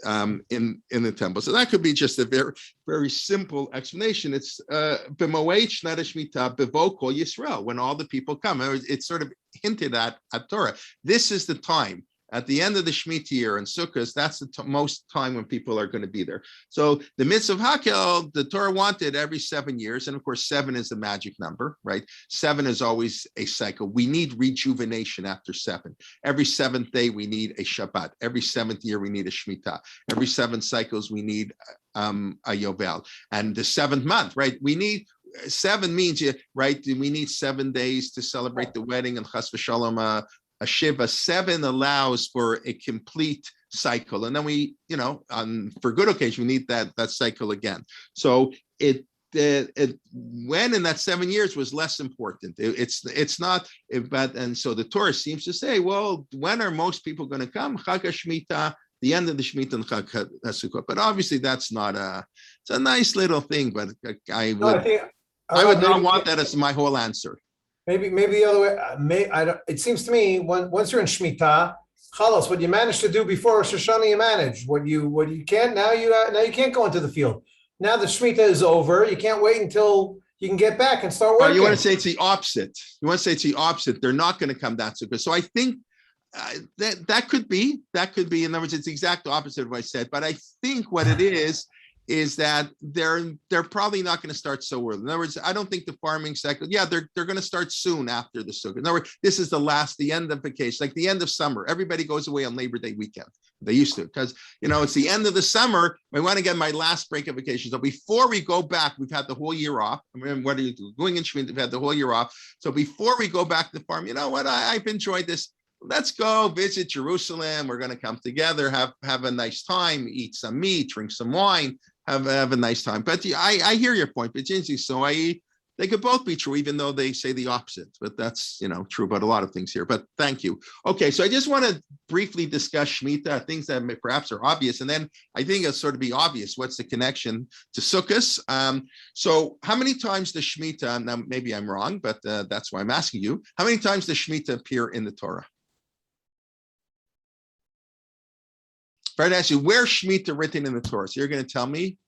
[SPEAKER 1] in the temple. So that could be just a very, very simple explanation. It's b'moed shnat hashmitah b'vo kol Yisrael, when all the people come. It's sort of hinted at Torah. This is the time. At the end of the Shemitah year and Sukkot, that's the most time when people are going to be there. So the Mitzvah of Hakkel, the Torah wanted every 7 years. And of course, 7 is the magic number, right? 7 is always a cycle. We need rejuvenation after 7. Every 7th day, we need a Shabbat. Every 7th year, we need a Shemitah. Every 7 cycles, we need a Yovel. And the 7th month, right? We need 7 means, right? We need 7 days to celebrate the wedding and Chas v'Shalom, a Shiva. 7 allows for a complete cycle. And then we, for good occasion, we need that cycle again. So it when in that 7 years was less important. It's not, and so the Torah seems to say, well, when are most people going to come? Chag HaShemitah, the end of the Shemitah and Chag HaSukkot. But obviously that's not it's a nice little thing, but I would not want that as my whole answer.
[SPEAKER 2] Maybe the other way. It seems to me once you're in Shemitah, Chalos, what you managed to do before Rosh Hashanah, you managed. What you can't now you can't go into the field. Now the Shemitah is over. You can't wait until you can get back and start working.
[SPEAKER 1] You want to say it's the opposite. They're not going to come that soon. So I think that could be. In other words, it's the exact opposite of what I said. But I think what it is that they're probably not going to start so early. In other words, I don't think the farming cycle, they're going to start soon after the Sukkot. In other words, this is the end of vacation, like the end of summer. Everybody goes away on Labor Day weekend. They used to, because, it's the end of the summer. I want to get my last break of vacation. So before we go back, we've had the whole year off. I mean, what are you doing in Shemitah? We've had the whole year off. So before we go back to the farm, you know what? I've enjoyed this. Let's go visit Jerusalem. We're going to come together, have a nice time, eat some meat, drink some wine, have a nice time. But I hear your point, but so they could both be true, even though they say the opposite. But that's true about a lot of things here. But thank you. Okay, so I just want to briefly discuss Shemitah, things that perhaps are obvious, and then I think it'll sort of be obvious what's the connection to Sukkot. So how many times does Shemitah? Now maybe I'm wrong, but that's why I'm asking you. How many times does Shemitah appear in the Torah? If I ask you, where's Shemitah written in the Torah? So you're going to tell me.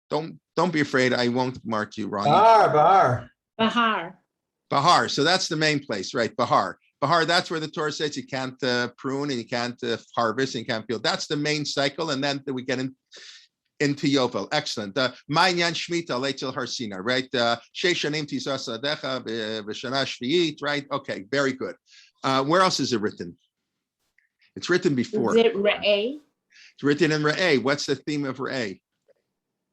[SPEAKER 1] Don't be afraid. I won't mark you wrong. Bahar. So that's the main place, right? Bahar. That's where the Torah says you can't prune and you can't harvest and you can't peel. That's the main cycle. And then we get into Yovel. Excellent. Ma'inyan Shemitah leitel Har Sinai, right? Sheish shanim tizas adecha v'shana shvi'it, right? Okay, very good. Where else is it written? It's written before.
[SPEAKER 3] Is it Re'eh?
[SPEAKER 1] It's written in Re'eh. What's the theme of Re'eh?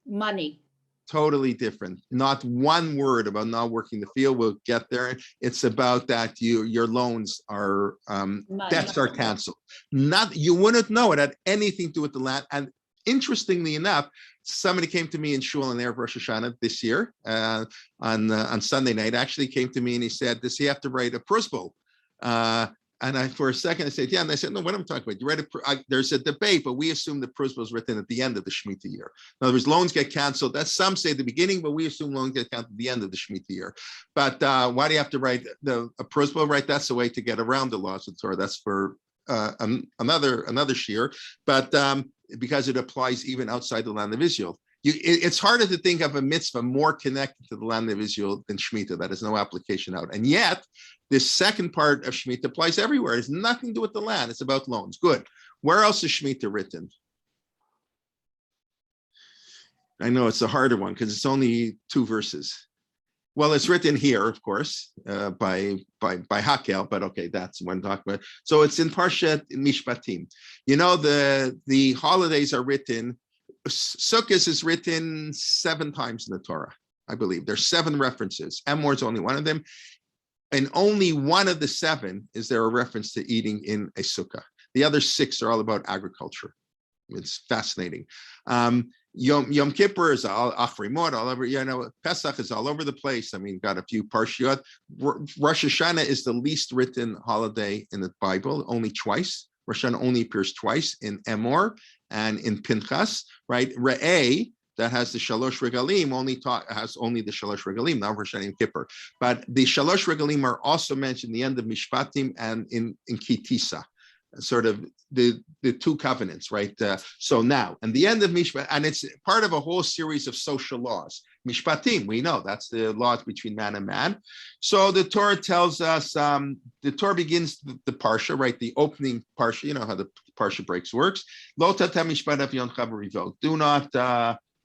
[SPEAKER 3] Money.
[SPEAKER 1] Totally different. Not one word about not working the field. We'll get there. It's about that your loans are debts are canceled. You wouldn't know it had anything to do with the land. And interestingly enough, somebody came to me in Shul on Erev Rosh Hashanah this year on Sunday night. Actually came to me and he said, "Does he have to write a prosbul?" And for a second, I said, yeah. And I said, no, what I'm talking about? You read there's a debate, but we assume the prosbul was written at the end of the Shemitah year. In other words, loans get canceled. That's some say at the beginning, but we assume loans get canceled at the end of the Shemitah year. But why do you have to write a prosbul? Right, that's the way to get around the laws of Torah. That's for another shear. But because it applies even outside the land of Israel. It's harder to think of a mitzvah more connected to the land of Israel than Shemitah. That has no application out. And yet, this second part of Shemitah applies everywhere. It has nothing to do with the land. It's about loans. Good. Where else is Shemitah written? I know it's a harder one because it's only 2 verses. Well, it's written here, of course, by Hakkel, but okay, that's one document. So it's in Parshat Mishpatim. The holidays are written. Sukkot is written 7 times in the Torah, I believe. There's 7 references. Emor is only one of them. And only one of the 7 is there a reference to eating in a sukkah. The other 6 are all about agriculture. It's fascinating. Yom Kippur is all Achrimot, all over, Pesach is all over the place. I mean, got a few Parshiot. Rosh Hashanah is the least written holiday in the Bible, only twice. Rosh Hashanah only appears twice in Emor and in Pinchas, right? Re'eh, that has the Shalosh Regalim, has only the Shalosh Regalim, not Rosh Hashanah and Kippur. But the Shalosh Regalim are also mentioned in the end of Mishpatim and in Kitisa, sort of the 2 covenants, right? So now, and the end of Mishpat, and it's part of a whole series of social laws. Mishpatim, we know that's the laws between man and man. So the Torah tells us, the Torah begins the Parsha, right? The opening Parsha, you know how the Parsha breaks works. Lo tatem mishpat av yon chaver rivok.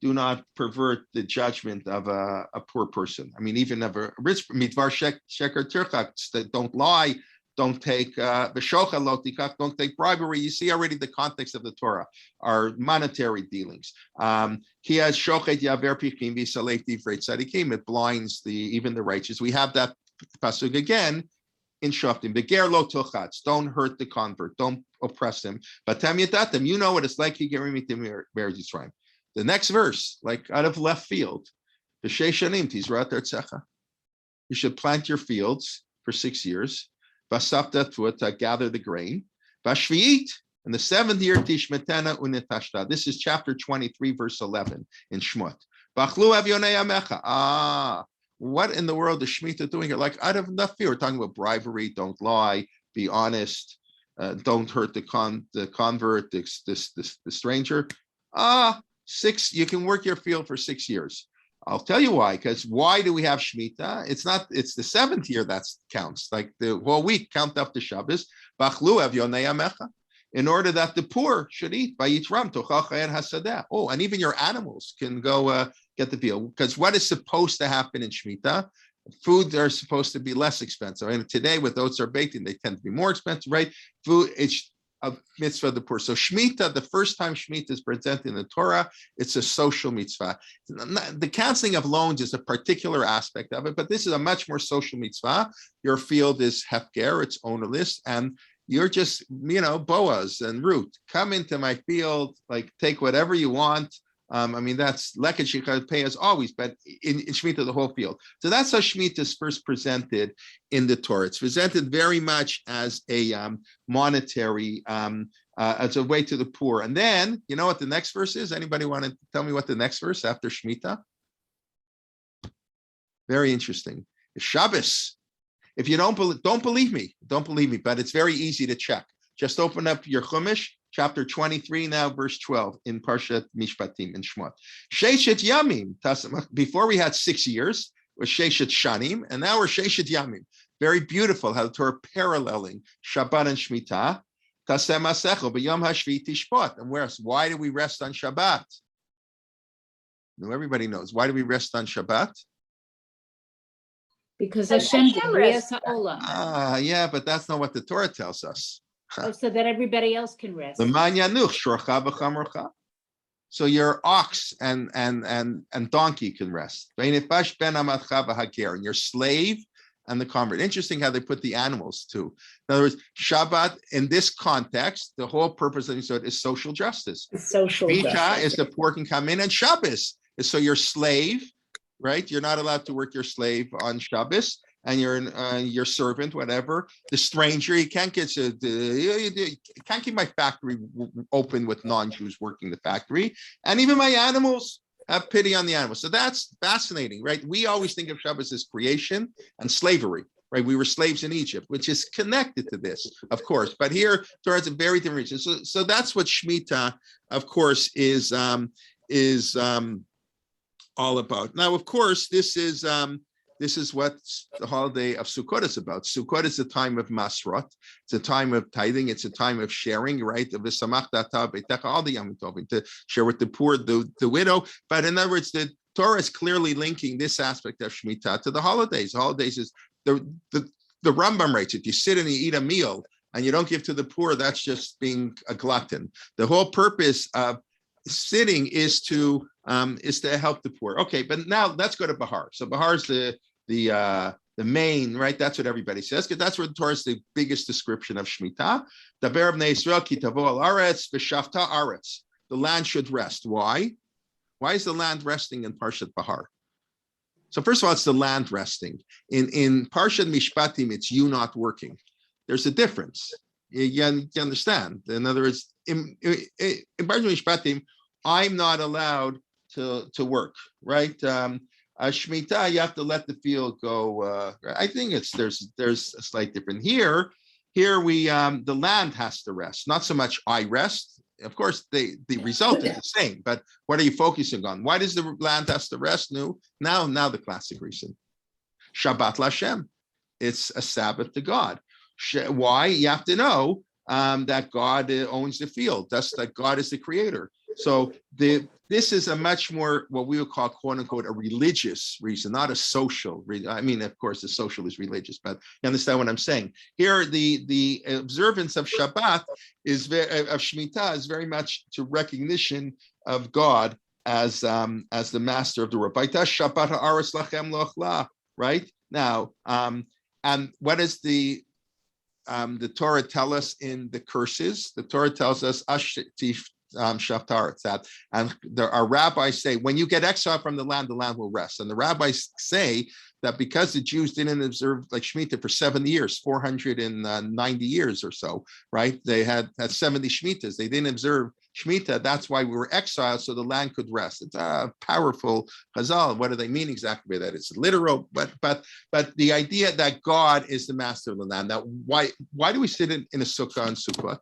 [SPEAKER 1] Do not pervert the judgment of a poor person. I mean, even of a rich, midvar sheker tirchak, don't lie. Don't take don't take bribery. You see already the context of the Torah, our monetary dealings. He has shochet yaver pichim v'salef divrei tzadikim. It blinds even the righteous. We have that pasuk again in Shoftim. Beger lo tochatz. Don't hurt the convert. Don't oppress him. Batem yatatem. You know what it's like. The next verse, like out of left field. You should plant your fields for 6 years. To gather the grain. And the 7th year, Tishmetena unetashta. This is chapter 23, verse 11 in Shmot. What in the world is Shemitah doing here? Like out of left field, we're talking about bribery, don't lie, be honest, don't hurt the convert, the stranger. 6, you can work your field for 6 years. I'll tell you why, because why do we have Shemitah? It's the 7th year that counts, like the whole week, count up to Shabbos. In order that the poor should eat by each ram. Oh, and even your animals can go get the field. Because what is supposed to happen in Shemitah? Foods are supposed to be less expensive. And today with oats are baking, they tend to be more expensive, right? Food, it's a mitzvah of the poor. So Shemitah, the first time Shemitah is presented in the Torah, it's a social mitzvah. The canceling of loans is a particular aspect of it, but this is a much more social mitzvah. Your field is hefker, it's ownerless, and you're just, Boaz and Ruth, come into my field, like take whatever you want. That's leket shechad pay as always, but in Shemitah, the whole field. So that's how Shemitah is first presented in the Torah. It's presented very much as a monetary, as a way to the poor. And then, you know what the next verse is? Anybody want to tell me what the next verse after Shemitah? Very interesting. It's Shabbos. If you don't believe me, but it's very easy to check. Just open up your Chumash, chapter 23 now, verse 12 in Parshat Mishpatim in Shmot. Sheishet Yamim. Before we had 6 years, was Sheishet Shanim, and now we're Sheishet Yamim. Very beautiful how the Torah paralleling Shabbat and Shemitah. Tasem Masechel b'Yom HaShvi Tishpot. And why do we rest on Shabbat? Everybody knows. Why do we rest on Shabbat?
[SPEAKER 3] Because Hashem Brias Ha'olam.
[SPEAKER 1] Yeah, but that's not what the Torah tells us.
[SPEAKER 3] So that everybody else can rest.
[SPEAKER 1] So your ox and donkey can rest. And your slave and the convert. Interesting how they put the animals too. In other words, Shabbat in this context, the whole purpose of it is social justice.
[SPEAKER 3] Social justice
[SPEAKER 1] is the poor can come in, and Shabbos is so your slave. Right, you're not allowed to work your slave on Shabbos, and your servant, whatever. The stranger, he can't get can't keep my factory open with non-Jews working the factory, and even my animals. Have pity on the animals. So that's fascinating, right? We always think of Shabbos as creation and slavery, right? We were slaves in Egypt, which is connected to this, of course. But here, Torah has a very different reason. So that's what Shemitah, of course, is all about. Now, of course, this is what the holiday of Sukkot is about. Sukkot is a time of masrot. It's a time of tithing. It's a time of sharing, right? All the Yom Tovim, to share with the poor, the widow. But in other words, the Torah is clearly linking this aspect of Shemitah to the holidays. The holidays is the Rambam writes, if you sit and you eat a meal and you don't give to the poor, that's just being a glutton. The whole purpose of sitting is to help the poor. Okay, but now let's go to Bahar. So Bahar is the main, right? That's what everybody says, because that's where the Torah is the biggest description of Shemitah. Daber bnei Yisrael ki tavo al aretz v'shavta aretz. The land should rest. Why? Why is the land resting in Parshat Bahar? So first of all, it's the land resting. In Parshat Mishpatim, it's you not working. There's a difference. You understand? In other words, in Parshat Mishpatim, I'm not allowed to work, right? Shemitah, you have to let the field go. I think there's a slight difference here. Here we the land has to rest, not so much I rest. Of course, the result is the same, but what are you focusing on? Why does the land has to rest? Now the classic reason. Shabbat Lashem. It's a Sabbath to God. Why? You have to know that God owns the field. That's that God is the creator. So this is a much more what we would call, quote unquote, a religious reason, not a social reason. I mean, of course, the social is religious, but you understand what I'm saying. Here, the observance of Shabbat of Shemitah is very much to recognition of God as the master of the world. Shabbat ha'aretz lachem lo'achla. Right now, and what is the the Torah tells us in the curses, the Torah tells us, that, and our rabbis say, when you get exiled from the land will rest. And the rabbis say that because the Jews didn't observe like Shemitah for 70 years, 490 years or so, right? They had 70 Shemitahs. They didn't observe Shemitah. That's why we were exiled, so the land could rest. It's a powerful chazal. What do they mean exactly by that? It's literal, but the idea that God is the master of the land. Now, why do we sit in a sukkah on Sukkot?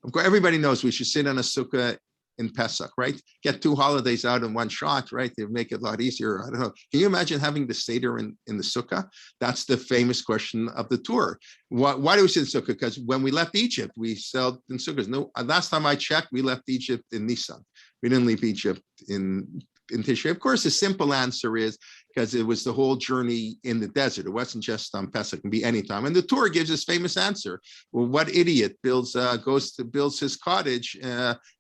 [SPEAKER 1] Of course, everybody knows we should sit on a sukkah in Pesach, right? Get 2 holidays out in one shot, right? They make it a lot easier. I don't know. Can you imagine having the Seder in the sukkah? That's the famous question of the tour. Why do we sit in sukkah? Because when we left Egypt, we sailed in sukkahs. No, last time I checked, we left Egypt in Nisan. We didn't leave Egypt in Tishrei. Of course, the simple answer is because it was the whole journey in the desert. It wasn't just on Pesach, it can be any time. And the Torah gives this famous answer. Well, what idiot builds his cottage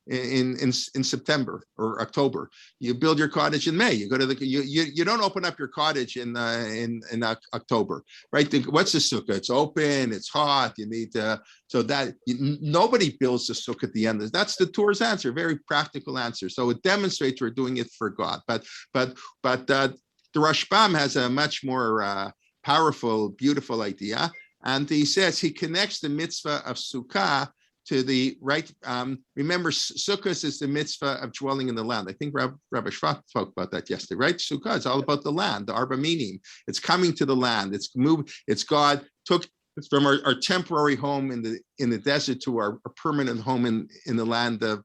[SPEAKER 1] in September or October? You build your cottage in May. You go to you don't open up your cottage in October, right? What's the sukkah? It's open, it's hot, you need so that nobody builds the sukkah at the end. That's the Torah's answer, very practical answer. So it demonstrates we're doing it for God. But the Rashbam has a much more powerful, beautiful idea. And he says he connects the mitzvah of Sukkah to the right. Remember, Sukkot is the mitzvah of dwelling in the land. I think Rabbi Shvat spoke about that yesterday, right? Sukkah is all about the land, the arba minim. It's coming to the land. It's moved. It's God took from our temporary home in the desert to our permanent home in the land of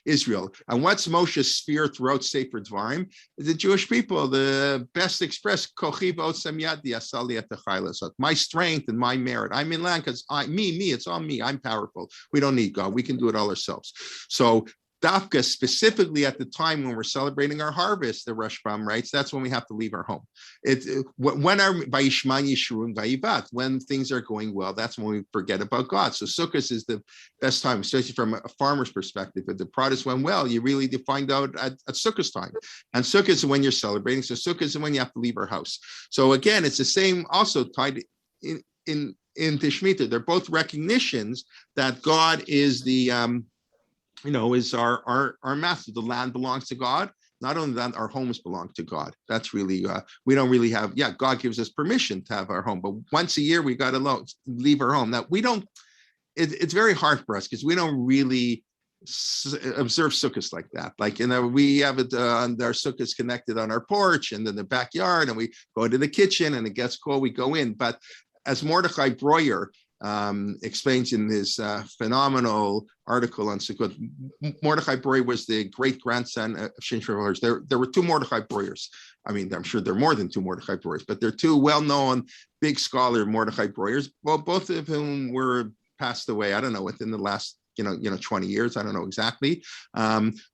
[SPEAKER 1] Israel. And what's Moshe's sphere throughout Sefer Dvarim? The Jewish people, the best expressed, my strength and my merit. I'm in land because it's all me. I'm powerful. We don't need God. We can do it all ourselves. So Dafka, specifically at the time when we're celebrating our harvest, the Rashbam writes, that's when we have to leave our home. When things are going well, that's when we forget about God. So Sukkot is the best time, especially from a farmer's perspective. If the produce went well, you really find out at Sukkot time. And Sukkot is when you're celebrating. So Sukkot is when you have to leave our house. So again, it's the same, also tied in Shemitah. They're both recognitions that God is the is our master. The land belongs to God. Not only that, our homes belong to God. That's really, we don't really have, God gives us permission to have our home, but once a year we got to leave our home. Now we don't, it's very hard for us because we don't really observe sukkahs like that. Like, we have it on our sukkahs connected on our porch and in the backyard, and we go to the kitchen and it gets cold, we go in. But as Mordechai Breuer explains in his phenomenal article on Sukkot, Mordechai Breuer was the great-grandson of Shimshon. There were 2 Mordechai Breuers. I mean, I'm sure there are more than 2 Mordechai Breuers, but they're 2 well-known, big scholar Mordechai Breuers, well, both of whom were passed away, I don't know, within the last 20 years. I don't know exactly.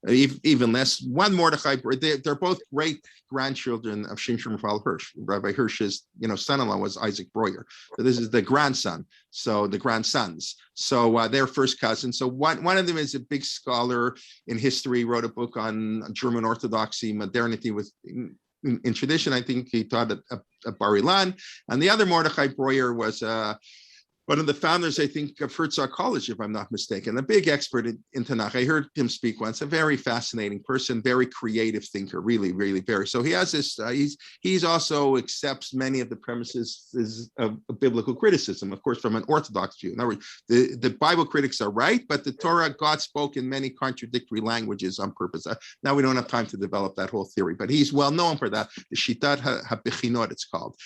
[SPEAKER 1] Even less. One Mordechai, they're both great grandchildren of Shimshon Raphael Hirsch. Rabbi Hirsch's, son-in-law was Isaac Breuer. So this is the grandson. So the grandsons. So they're first cousins. So one of them is a big scholar in history, wrote a book on German Orthodoxy, modernity in tradition. I think he taught at Bar Ilan. And the other Mordechai Breuer was one of the founders, I think, of Herzog College, if I'm not mistaken, a big expert in Tanakh. I heard him speak once, a very fascinating person, very creative thinker, really, really very. So he has this, he's also accepts many of the premises of biblical criticism, of course, from an Orthodox view. In other words, the Bible critics are right, but the Torah, God spoke in many contradictory languages on purpose. Now we don't have time to develop that whole theory, but he's well known for that. The Shitat HaBechinot, it's called,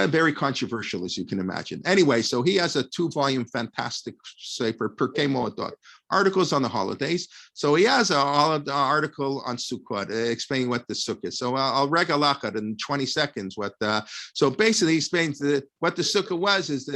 [SPEAKER 1] very controversial, as you can imagine. Anyway, so he has a 2-volume fantastic sefer, Pirkei Moedot, articles on the holidays. So he has an article on Sukkot explaining what the Sukkah is. So I'll regalach it in 20 seconds. So basically he explains what the Sukkah was is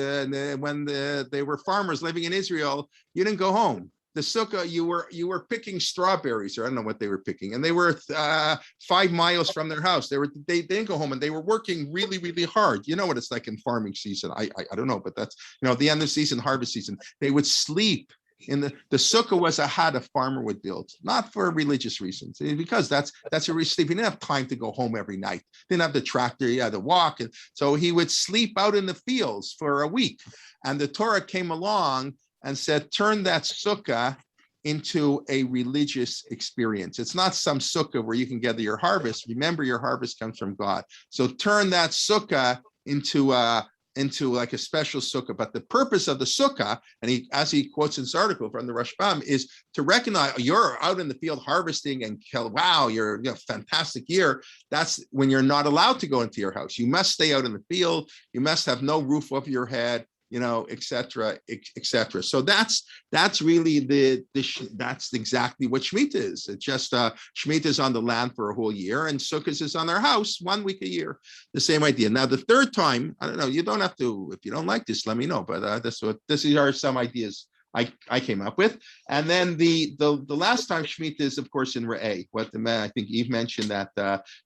[SPEAKER 1] when they were farmers living in Israel, you didn't go home. The sukkah, you were picking strawberries, or I don't know what they were picking, and they were 5 miles from their house. They didn't go home, and they were working really, really hard. You know what it's like in farming season. I don't know, but that's the end of season, harvest season. They would sleep the sukkah was a hut a farmer would build, not for religious reasons, because that's where he sleep. He didn't have time to go home every night. Didn't have the tractor. He had to walk, and so he would sleep out in the fields for a week. And the Torah came along and said, turn that sukkah into a religious experience. It's not some sukkah where you can gather your harvest. Remember, your harvest comes from God. So turn that sukkah into like a special sukkah. But the purpose of the sukkah, and as he quotes in this article from the Rashbam, is to recognize you're out in the field harvesting and wow, you're fantastic year. That's when you're not allowed to go into your house. You must stay out in the field. You must have no roof over your head, et cetera, et cetera. So that's really that's exactly what Shemitah is. It's just Shemitah is on the land for a whole year, and Sukkot is on our house 1 week a year. The same idea. Now, the third time, I don't know. You don't have to. If you don't like this, let me know. But these are some ideas I came up with. And then the last time Shemitah is, of course, in Re'eh. I think Eve mentioned that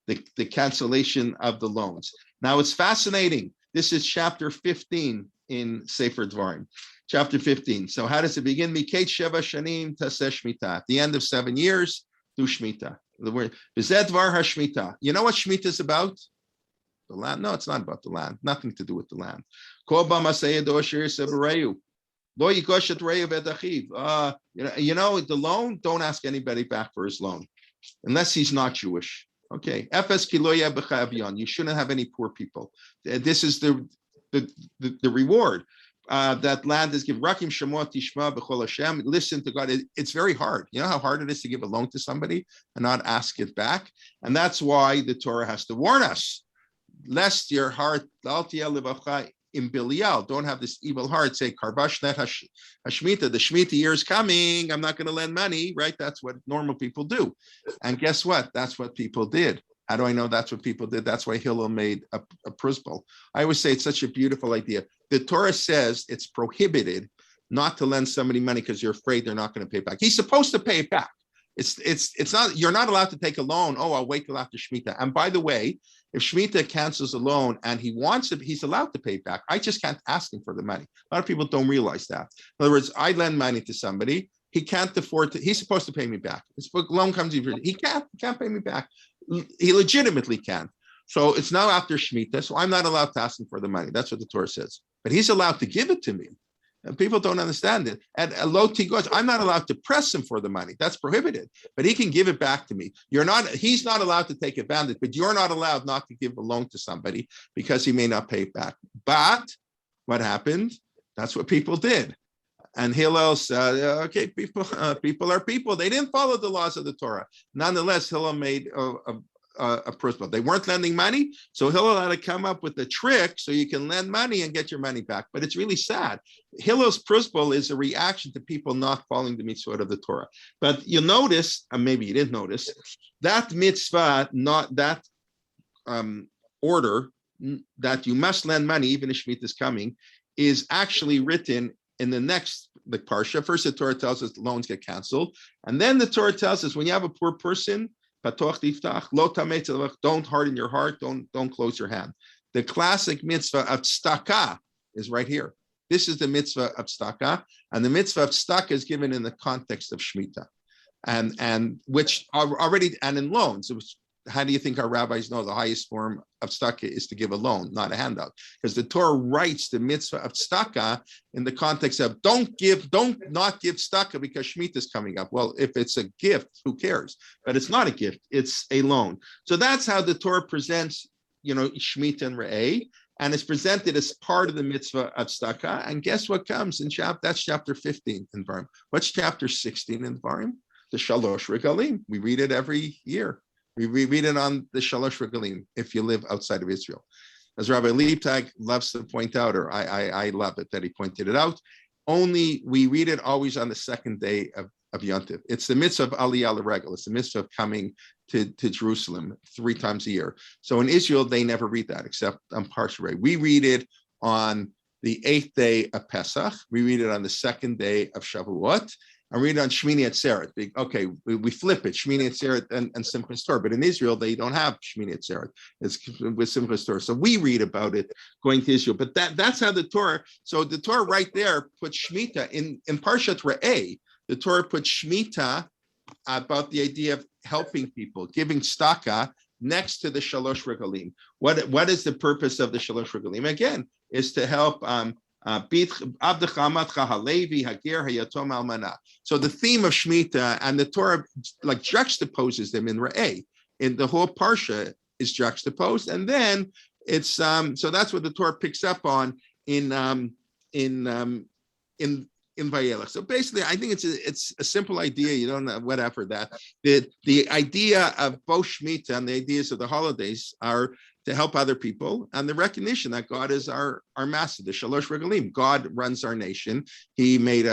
[SPEAKER 1] the cancellation of the loans. Now, it's fascinating. This is chapter 15 in Sefer Dvarim, chapter 15. So how does it begin? Miketz Sheva Shanim Taseh Shmita. At the end of 7 years, do Shmita. The word V'zeh Dvar HaShmita. You know what Shmita is about? The land? No, it's not about the land. Nothing to do with the land. Kol b'maseh yedo asher yiseh b'reyu. Lo yikosh et reyu v'et achiv. The loan, don't ask anybody back for his loan, unless he's not Jewish. Okay. Efes ki lo yeh b'cha avyon. You shouldn't have any poor people. This is the reward that land is given. Rakim Shemot Tishma B'chol Hashem. Listen to God. It's very hard. You know how hard it is to give a loan to somebody and not ask it back? And that's why the Torah has to warn us, lest your heart, don't have this evil heart, say, Karbashnet Hashmita, the Shemitah year is coming, I'm not going to lend money, right? That's what normal people do. And guess what? That's what people did. How do I know that's what people did? That's why Hillel made a principle. I always say it's such a beautiful idea. The Torah says it's prohibited not to lend somebody money because you're afraid they're not going to pay back. He's supposed to pay it back. It's not, you're not allowed to take a loan. Oh, I'll wait till after Shemitah. And by the way, if Shemitah cancels a loan and he wants it, he's allowed to pay it back. I just can't ask him for the money. A lot of people don't realize that. In other words, I lend money to somebody. He can't afford to, he's supposed to pay me back. His loan comes, he can't pay me back. He legitimately can. So it's now after Shemitah, so I'm not allowed to ask him for the money. That's what the Torah says. But he's allowed to give it to me. And people don't understand it. And I'm not allowed to press him for the money. That's prohibited. But he can give it back to me. He's not allowed to take advantage, but you're not allowed not to give a loan to somebody because he may not pay it back. But what happened? That's what people did. And Hillel said, okay, people are people. They didn't follow the laws of the Torah. Nonetheless, Hillel made a principle. They weren't lending money, so Hillel had to come up with a trick so you can lend money and get your money back. But it's really sad. Hillel's principle is a reaction to people not following the mitzvah of the Torah. But you notice, and maybe you didn't notice, that mitzvah, not that order that you must lend money even if Shemitah is coming, is actually written in the next parsha. First, the Torah tells us loans get canceled, and then the Torah tells us when you have a poor person, don't harden your heart, don't close your hand. The classic mitzvah of tzedakah is right here. This is the mitzvah of tzedakah, and the mitzvah of tzedakah is given in the context of Shemitah, and which are already, and in loans. How do you think our rabbis know the highest form of tzedakah is to give a loan, not a handout? Because the Torah writes the mitzvah of tzedakah in the context of don't not give tzedakah because Shemitah is coming up. Well, if it's a gift, who cares? But it's not a gift; it's a loan. So that's how the Torah presents, Shemitah and Re'eh, and it's presented as part of the mitzvah of tzedakah. And guess what comes in that's chapter 15 in Dvarim. What's chapter 16 in Dvarim? The Shalosh Regalim. We read it every year. We read it on the Shalosh Regalim if you live outside of Israel. As Rabbi Liebtag loves to point out, or I love it that he pointed it out, we read it always on the second day of Yom Kippur. It's the mitzvah of Aliyah L'Regel. It's the mitzvah of coming to Jerusalem 3 times a year. So in Israel, they never read that except on Parshat Vayelech. We read it on the 8th day of Pesach. We read it on the 2nd day of Shavuot. and read on Shmini Atzeret. Okay, we flip it, Shmini Atzeret and Simchas Torah. But in Israel, they don't have Shmini Atzeret. It's with Simchas Torah. So we read about it going to Israel. But that's how the Torah. So the Torah right there puts Shemitah in Parshat Re'eh. The Torah puts Shemitah about the idea of helping people, giving tzedakah next to the Shalosh Regalim. What is the purpose of the Shalosh Regalim? Again, is to help so the theme of Shemitah, and the Torah like juxtaposes them in Re'eh. In the whole Parsha is juxtaposed, and then it's so that's what the Torah picks up on in Vayelech. So basically, I think it's a simple idea. You don't know whatever that the idea of both Shemitah and the ideas of the holidays are to help other people, and the recognition that God is our master, the Shalosh Regalim. God runs our nation. He made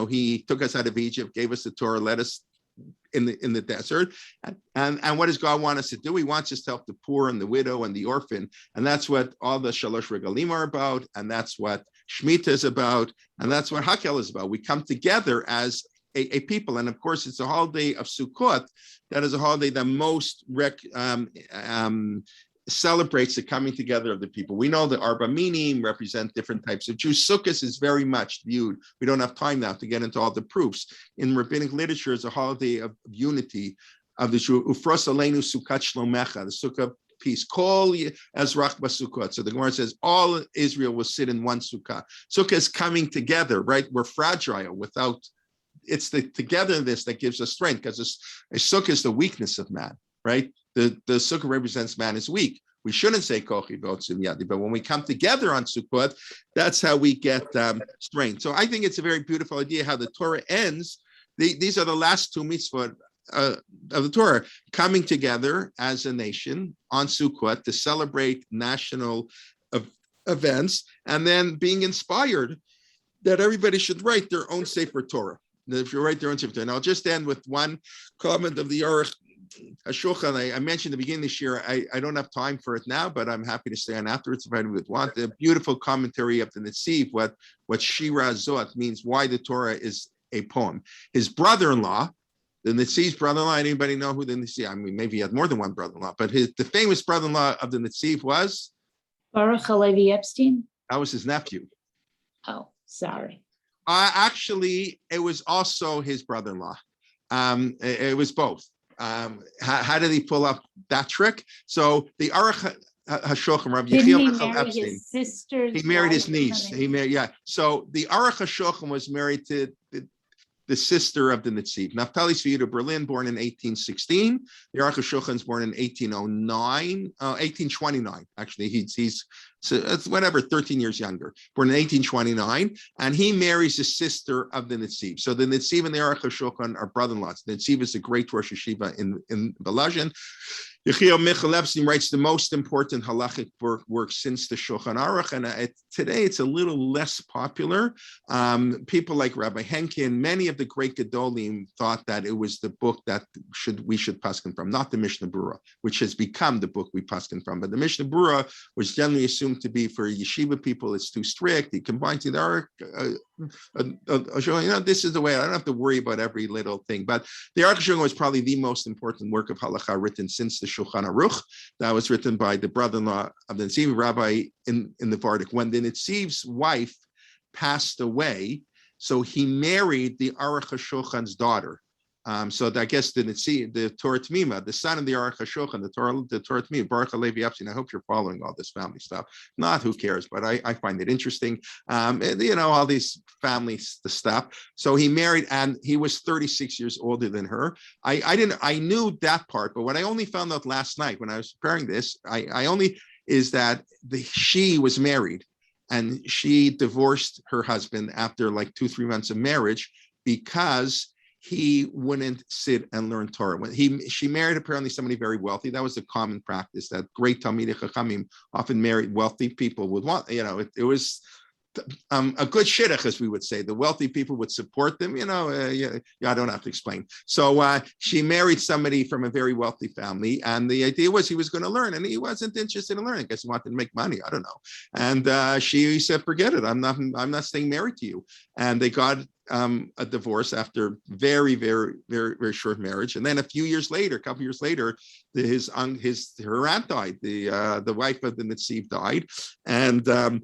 [SPEAKER 1] he took us out of Egypt, gave us the Torah, led us in the desert, and what does God want us to do? He wants us to help the poor and the widow and the orphan, and that's what all the Shalosh Regalim are about, and that's what Shemitah is about, and that's what Hakkel is about. We come together as a people, and of course, it's a holiday of Sukkot. That is a holiday that most celebrates the coming together of the people. We know that Arba Minim represent different types of Jews. Sukkot is very much viewed. We don't have time now to get into all the proofs. In rabbinic literature, it's a holiday of unity of the Jew. Ufros Aleinu Sukkot Shlomecha, the Sukkah peace. Kol Ezrach Basukot. So the Gemara says all Israel will sit in one Sukkah. Sukkah is coming together, right? We're fragile without. It's the togetherness that gives us strength, because a sukkah is the weakness of man, right? The sukkah represents man is weak. We shouldn't say kochi v'otzim yadi, but when we come together on Sukkot, that's how we get strength. So I think it's a very beautiful idea how the Torah ends. These are the last two mitzvot of the Torah, coming together as a nation on Sukkot to celebrate national events, and then being inspired that everybody should write their own Sefer Torah. If you write their own Sefer Torah. And I'll just end with one comment of the Aruch HaShulchan. I mentioned at the beginning of this year, I don't have time for it now, but I'm happy to stay on afterwards if anyone would want. The beautiful commentary of the Netziv, what Shira Zot means, why the Torah is a poem. His brother-in-law, the Netziv's brother-in-law, anybody know who the Netziv? I mean, maybe he had more than one brother-in-law, but the famous brother-in-law of the Netziv was?
[SPEAKER 3] Baruch Halevi Epstein?
[SPEAKER 1] That was his nephew.
[SPEAKER 3] Oh, sorry.
[SPEAKER 1] Actually, it was also his brother-in-law. It was both. How did he pull up that trick? So the Aruch HaShulchan, Rabbi Jay Kelman,
[SPEAKER 3] his sister's
[SPEAKER 1] he married his niece. He married, yeah. So the Aruch HaShulchan was married to the sister of the Netziv. Naftali Tzvi Berlin, born in 1816. The Aruch HaShulchan is born in 1829. Actually, he's so it's whatever, 13 years younger, born in 1829, and he marries the sister of the Netziv. So the Netziv and the Aruch HaShulchan are brother-in-laws. The Netziv is a great Rosh Yeshiva in Belazhin. Yechiel Michal Epstein writes the most important halachic work since the Shulchan Aruch, and today it's a little less popular. People like Rabbi Henkin, many of the great Gedolim thought that it was the book that we should paskin from, not the Mishnah Berurah, which has become the book we paskin from. But the Mishnah Berurah was generally assumed to be for yeshiva people. It's too strict. He combines the Aruch. This is the way. I don't have to worry about every little thing. But the Aruch HaShulchan was probably the most important work of halacha written since the Shulchan Aruch. That was written by the brother-in-law of the Netziv, rabbi in the Vardik. When the Netziv's wife passed away, so he married the Aruch HaShulchan's daughter. So I guess the Netziv, the Torah Tmima, the son of the Aruch HaShulchan, the Torah Tmima, Baruch Halevi Epstein. I hope you're following all this family stuff. Not, who cares, but I find it interesting. All these families, the stuff. So he married, and he was 36 years older than her. I knew that part, but what I only found out last night when I was preparing this, is that she was married, and she divorced her husband after like 2-3 months of marriage because he wouldn't sit and learn Torah. She married apparently somebody very wealthy. That was a common practice, that great Talmidei Chachamim often married wealthy people would want, it was a good shidduch, as we would say. The wealthy people would support them. I don't have to explain. So she married somebody from a very wealthy family, and the idea was he was going to learn, and he wasn't interested in learning. I guess he wanted to make money. I don't know. And she said, "Forget it. I'm not staying married to you." And they got a divorce after very, very, very, very short marriage. And then a couple years later, her aunt died. The wife of the Netziv died, and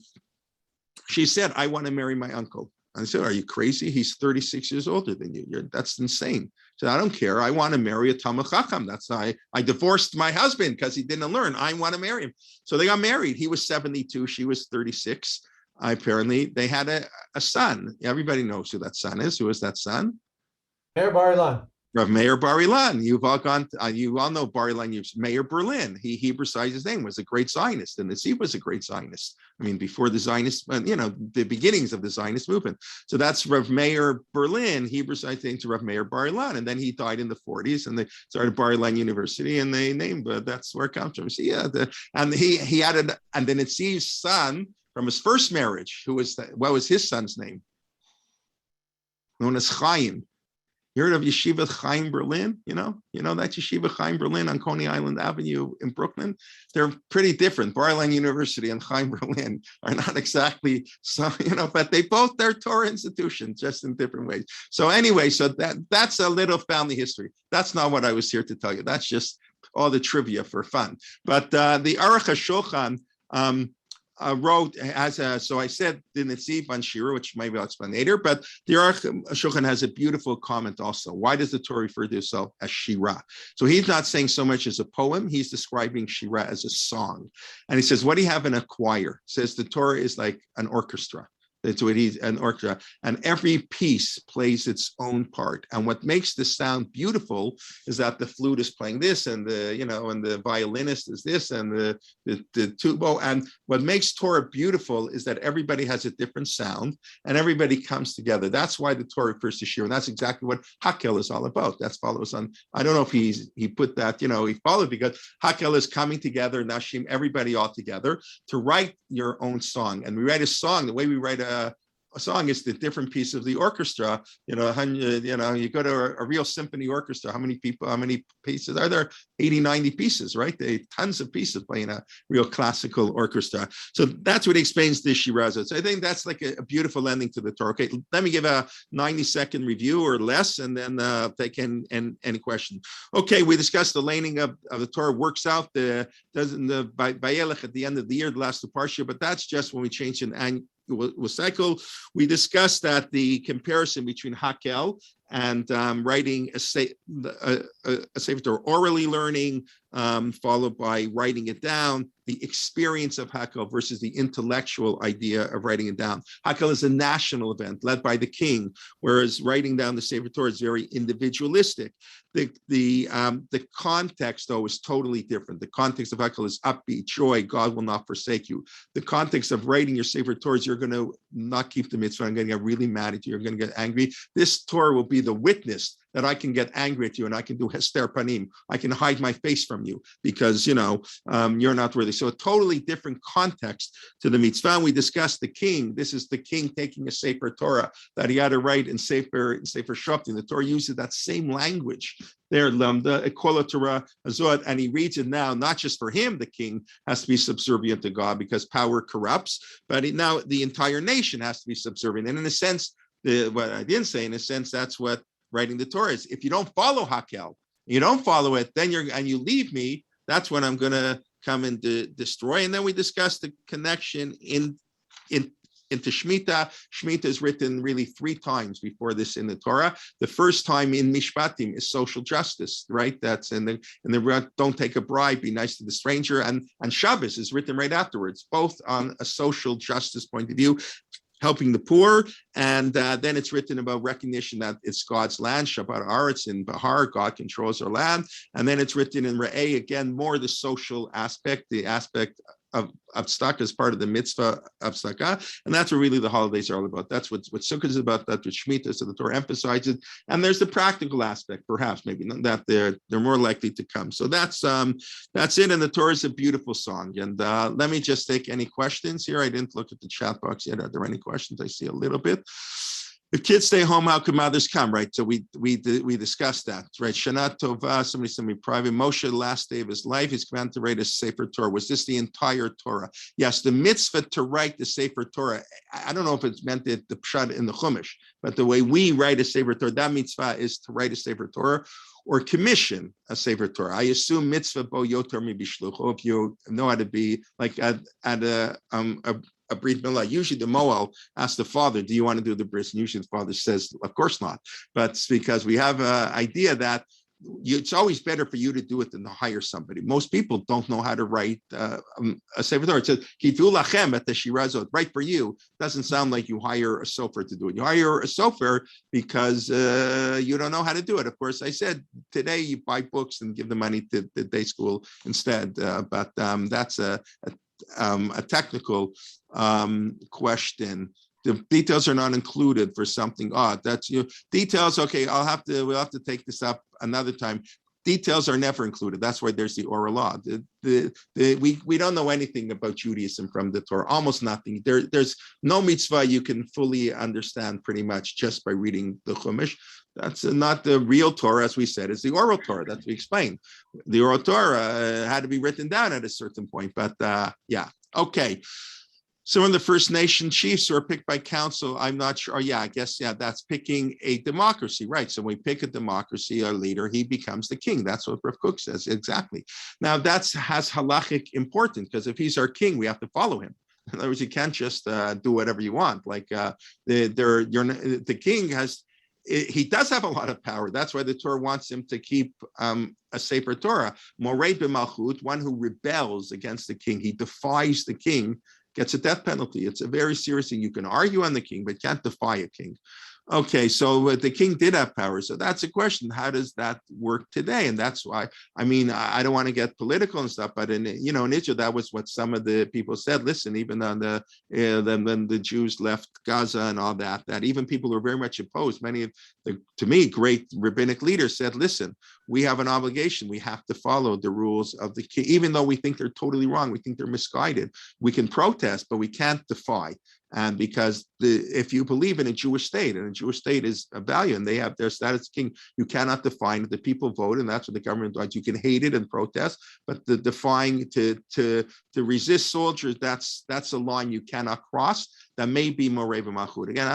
[SPEAKER 1] she said, "I want to marry my uncle." I said, "Are you crazy? He's 36 years older than you. That's insane." She said, "I don't care. I want to marry a Talmid Chacham. I divorced my husband because he didn't learn. I want to marry him." So they got married. He was 72. She was 36. Apparently, they had a son. Everybody knows who that son is. Who is that son?
[SPEAKER 2] Meir Bar Ilan.
[SPEAKER 1] Rav Meir Bar Ilan. You all know Bar Ilan. Meir Berlin. He Hebraicized his name. Was a great Zionist, and the Netziv was a great Zionist. I mean, before the Zionist, the beginnings of the Zionist movement. So that's Rav Meir Berlin. Hebraicized thing to Rav Meir Bar Ilan, and then he died in the 40s, and they started Bar Ilan University, and they named. But that's where it comes from. So he added, and then Netziv's son from his first marriage. What was his son's name? Known as Chaim. You heard of Yeshiva Chaim Berlin? You know that Yeshiva Chaim Berlin on Coney Island Avenue in Brooklyn? They're pretty different. Bar Ilan University and Chaim Berlin are not exactly but they're Torah institutions, just in different ways. So anyway, that's a little family history. That's not what I was here to tell you. That's just all the trivia for fun. But the Aruch HaShulchan wrote so I said the Netziv on Shira, which maybe I'll explain later, but the Aruch HaShulchan has a beautiful comment also. Why does the Torah refer to itself as Shira? So he's not saying so much as a poem, he's describing Shira as a song. And he says, what do you have in a choir? He says the Torah is like an orchestra. That's what he's an orchestra, and every piece plays its own part. And what makes the sound beautiful is that the flute is playing this, and the violinist is this, and the tubo. And what makes Torah beautiful is that everybody has a different sound, and everybody comes together. That's why the Torah refers to Shir, and that's exactly what Hakkel is all about. That follows on. I don't know if he put that. He followed, because Hakkel is coming together, Nashim, everybody all together to write your own song. And we write a song the way we write a song is the different piece of the orchestra. You go to a real symphony orchestra. How many pieces are there? 80, 90 pieces, right? Tons of pieces playing a real classical orchestra. So that's what explains the Shirazah. So I think that's like a beautiful ending to the Torah. Okay, let me give a 90-second review or less, and then take any question. Okay, we discussed the laning of the Torah works out the Vayelech at the end of the year, the last two Parsha, but that's just when we change an annual cycle. We discussed that the comparison between Hakkel and writing a Sefer Torah, orally learning, followed by writing it down, the experience of Hakkel versus the intellectual idea of writing it down. Hakkel is a national event led by the king, whereas writing down the Sefer Torah is very individualistic. The context, though, is totally different. The context of Hakkel is upbeat, joy, God will not forsake you. The context of writing your Sefer Torah is you're going to not keep the mitzvah, I'm going to get really mad at you, you're going to get angry. This Torah will be the witness that I can get angry at you, and I can do hester panim. I can hide my face from you because, you're not worthy. So a totally different context to the mitzvah. And we discussed the king. This is the king taking a Sefer Torah that he had to write in Sefer Shoftim. The Torah uses that same language there, Lamda, Ekola Torah Azot, and he reads it now, not just for him, the king has to be subservient to God because power corrupts, but now the entire nation has to be subservient. And in a sense, what I didn't say, in a sense, that's what writing the Torah is. If you don't follow Hakkel, you don't follow it, then you leave me, that's when I'm going to come and destroy. And then we discussed the connection into Shemitah. Shemitah is written really 3 times before this in the Torah. The first time in Mishpatim is social justice, right? That's in the don't take a bribe, be nice to the stranger. And Shabbos is written right afterwards, both on a social justice point of view, helping the poor, and then it's written about recognition that it's God's land, Shabbat Aretz in Bahar, God controls our land, and then it's written in Re'eh, again, more the social aspect, the aspect tzedakah as part of the mitzvah of tzedakah, and that's what really the holidays are all about. That's what Sukkot is about. That's what Shemitah is. So the Torah emphasizes, and there's the practical aspect, perhaps maybe that they're more likely to come. So that's it. And the Torah is a beautiful song. And let me just take any questions here. I didn't look at the chat box yet. Are there any questions? I see a little bit. If kids stay home, how can mothers come? Right. So we discussed that. Right. Shana Tova. Somebody sent me private. Moshe, the last day of his life, he's commanded to write a Sefer Torah. Was this the entire Torah? Yes. The mitzvah to write the Sefer Torah. I don't know if it's meant the pshat in the Chumash, but the way we write a Sefer Torah, that mitzvah is to write a Sefer Torah or commission a Sefer Torah. I assume mitzvah bo yoter mi bishlucho. If you know how to be like at a brit milah, usually the moel asks the father, do you want to do the bris? And usually the father says, of course not. But it's because we have an idea that it's always better for you to do it than to hire somebody. Most people don't know how to write a Sefer Torah. It says, Kivu lachem et shirazot, right for you. Doesn't sound like you hire a sofer to do it. You hire a sofer because you don't know how to do it. Of course, I said today you buy books and give the money to the day school instead. But that's a technical question. The details are not included for something odd. That's details. Okay, we'll have to take this up another time. Details are never included. That's why there's the oral law. We don't know anything about Judaism from the Torah, almost nothing. There's no mitzvah you can fully understand pretty much just by reading the Chumash. That's not the real Torah, as we said. It's the oral Torah that we explained. The oral Torah had to be written down at a certain point, but yeah. Okay. Some of the First Nation chiefs who are picked by council, I'm not sure. I guess, that's picking a democracy, right? So when we pick a democracy, a leader, he becomes the king. That's what Rav Kook says, exactly. Now, has halachic importance, because if he's our king, we have to follow him. In other words, you can't just do whatever you want. Like the king he does have a lot of power. That's why the Torah wants him to keep a Sefer Torah. Morei b'malchut, one who rebels against the king, he defies the king, gets a death penalty. It's a very serious thing. You can argue on the king, but can't defy a king. Okay, so the king did have power. So that's a question. How does that work today? And that's why, I don't want to get political and stuff, but in Israel, that was what some of the people said. Listen, even on when the Jews left Gaza and all that even people who are very much opposed, many of the, to me, great rabbinic leaders said, listen, we have an obligation. We have to follow the rules of the king, even though we think they're totally wrong. We think they're misguided. We can protest, but we can't defy. And because if you believe in a Jewish state, and a Jewish state is a value, and they have their status king, you cannot define it. The people vote, and that's what the government does. You can hate it and protest, but the defying to resist soldiers, that's a line you cannot cross. That may be Morei b'malchut. Again,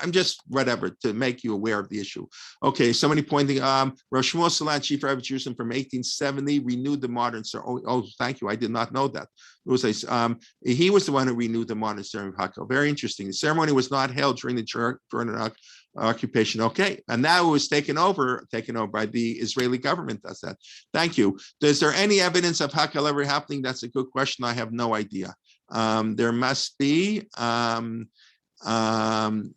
[SPEAKER 1] I'm just whatever to make you aware of the issue. Okay, somebody pointing, Rosh Shmuel Salant, Chief Rabbi of Jerusalem from 1870, renewed the modern ceremony. Oh, thank you. I did not know that. It was he was the one who renewed the modern ceremony of Hakkel. Very interesting. The ceremony was not held during the German occupation. Okay, and now it was taken over by the Israeli government. Does that? Thank you. Is there any evidence of Hakkel ever happening? That's a good question. I have no idea. There must be.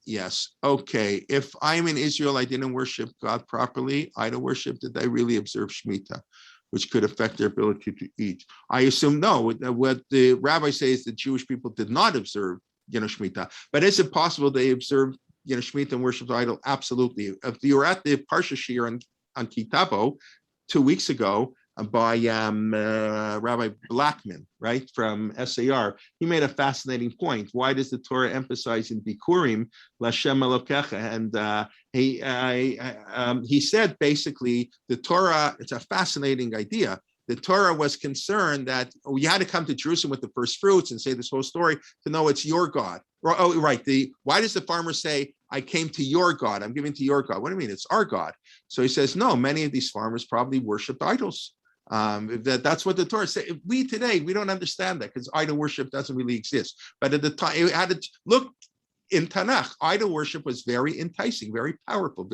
[SPEAKER 1] Yes. Okay. If I'm in Israel, I didn't worship God properly. Idol worship. Did I really observe Shemitah, which could affect their ability to eat? I assume no. What the rabbi says is that Jewish people did not observe, Shemitah. But is it possible they observed, Shemitah and worship the idol? Absolutely. If you were at the Parshat Shavua on Kitavo 2 weeks ago, by Rabbi Blackman, right, from SAR. He made a fascinating point. Why does the Torah emphasize in Bikurim, L'Hashem Elokecha? And he said, basically, the Torah, it's a fascinating idea. The Torah was concerned that you had to come to Jerusalem with the first fruits and say this whole story to know it's your God. Why does the farmer say, I came to your God, I'm giving to your God? What do you mean? It's our God. So he says, no, many of these farmers probably worshiped idols. That's what the Torah says. We today, we don't understand that because idol worship doesn't really exist. But at the time, it had to look in Tanakh, idol worship was very enticing, very powerful,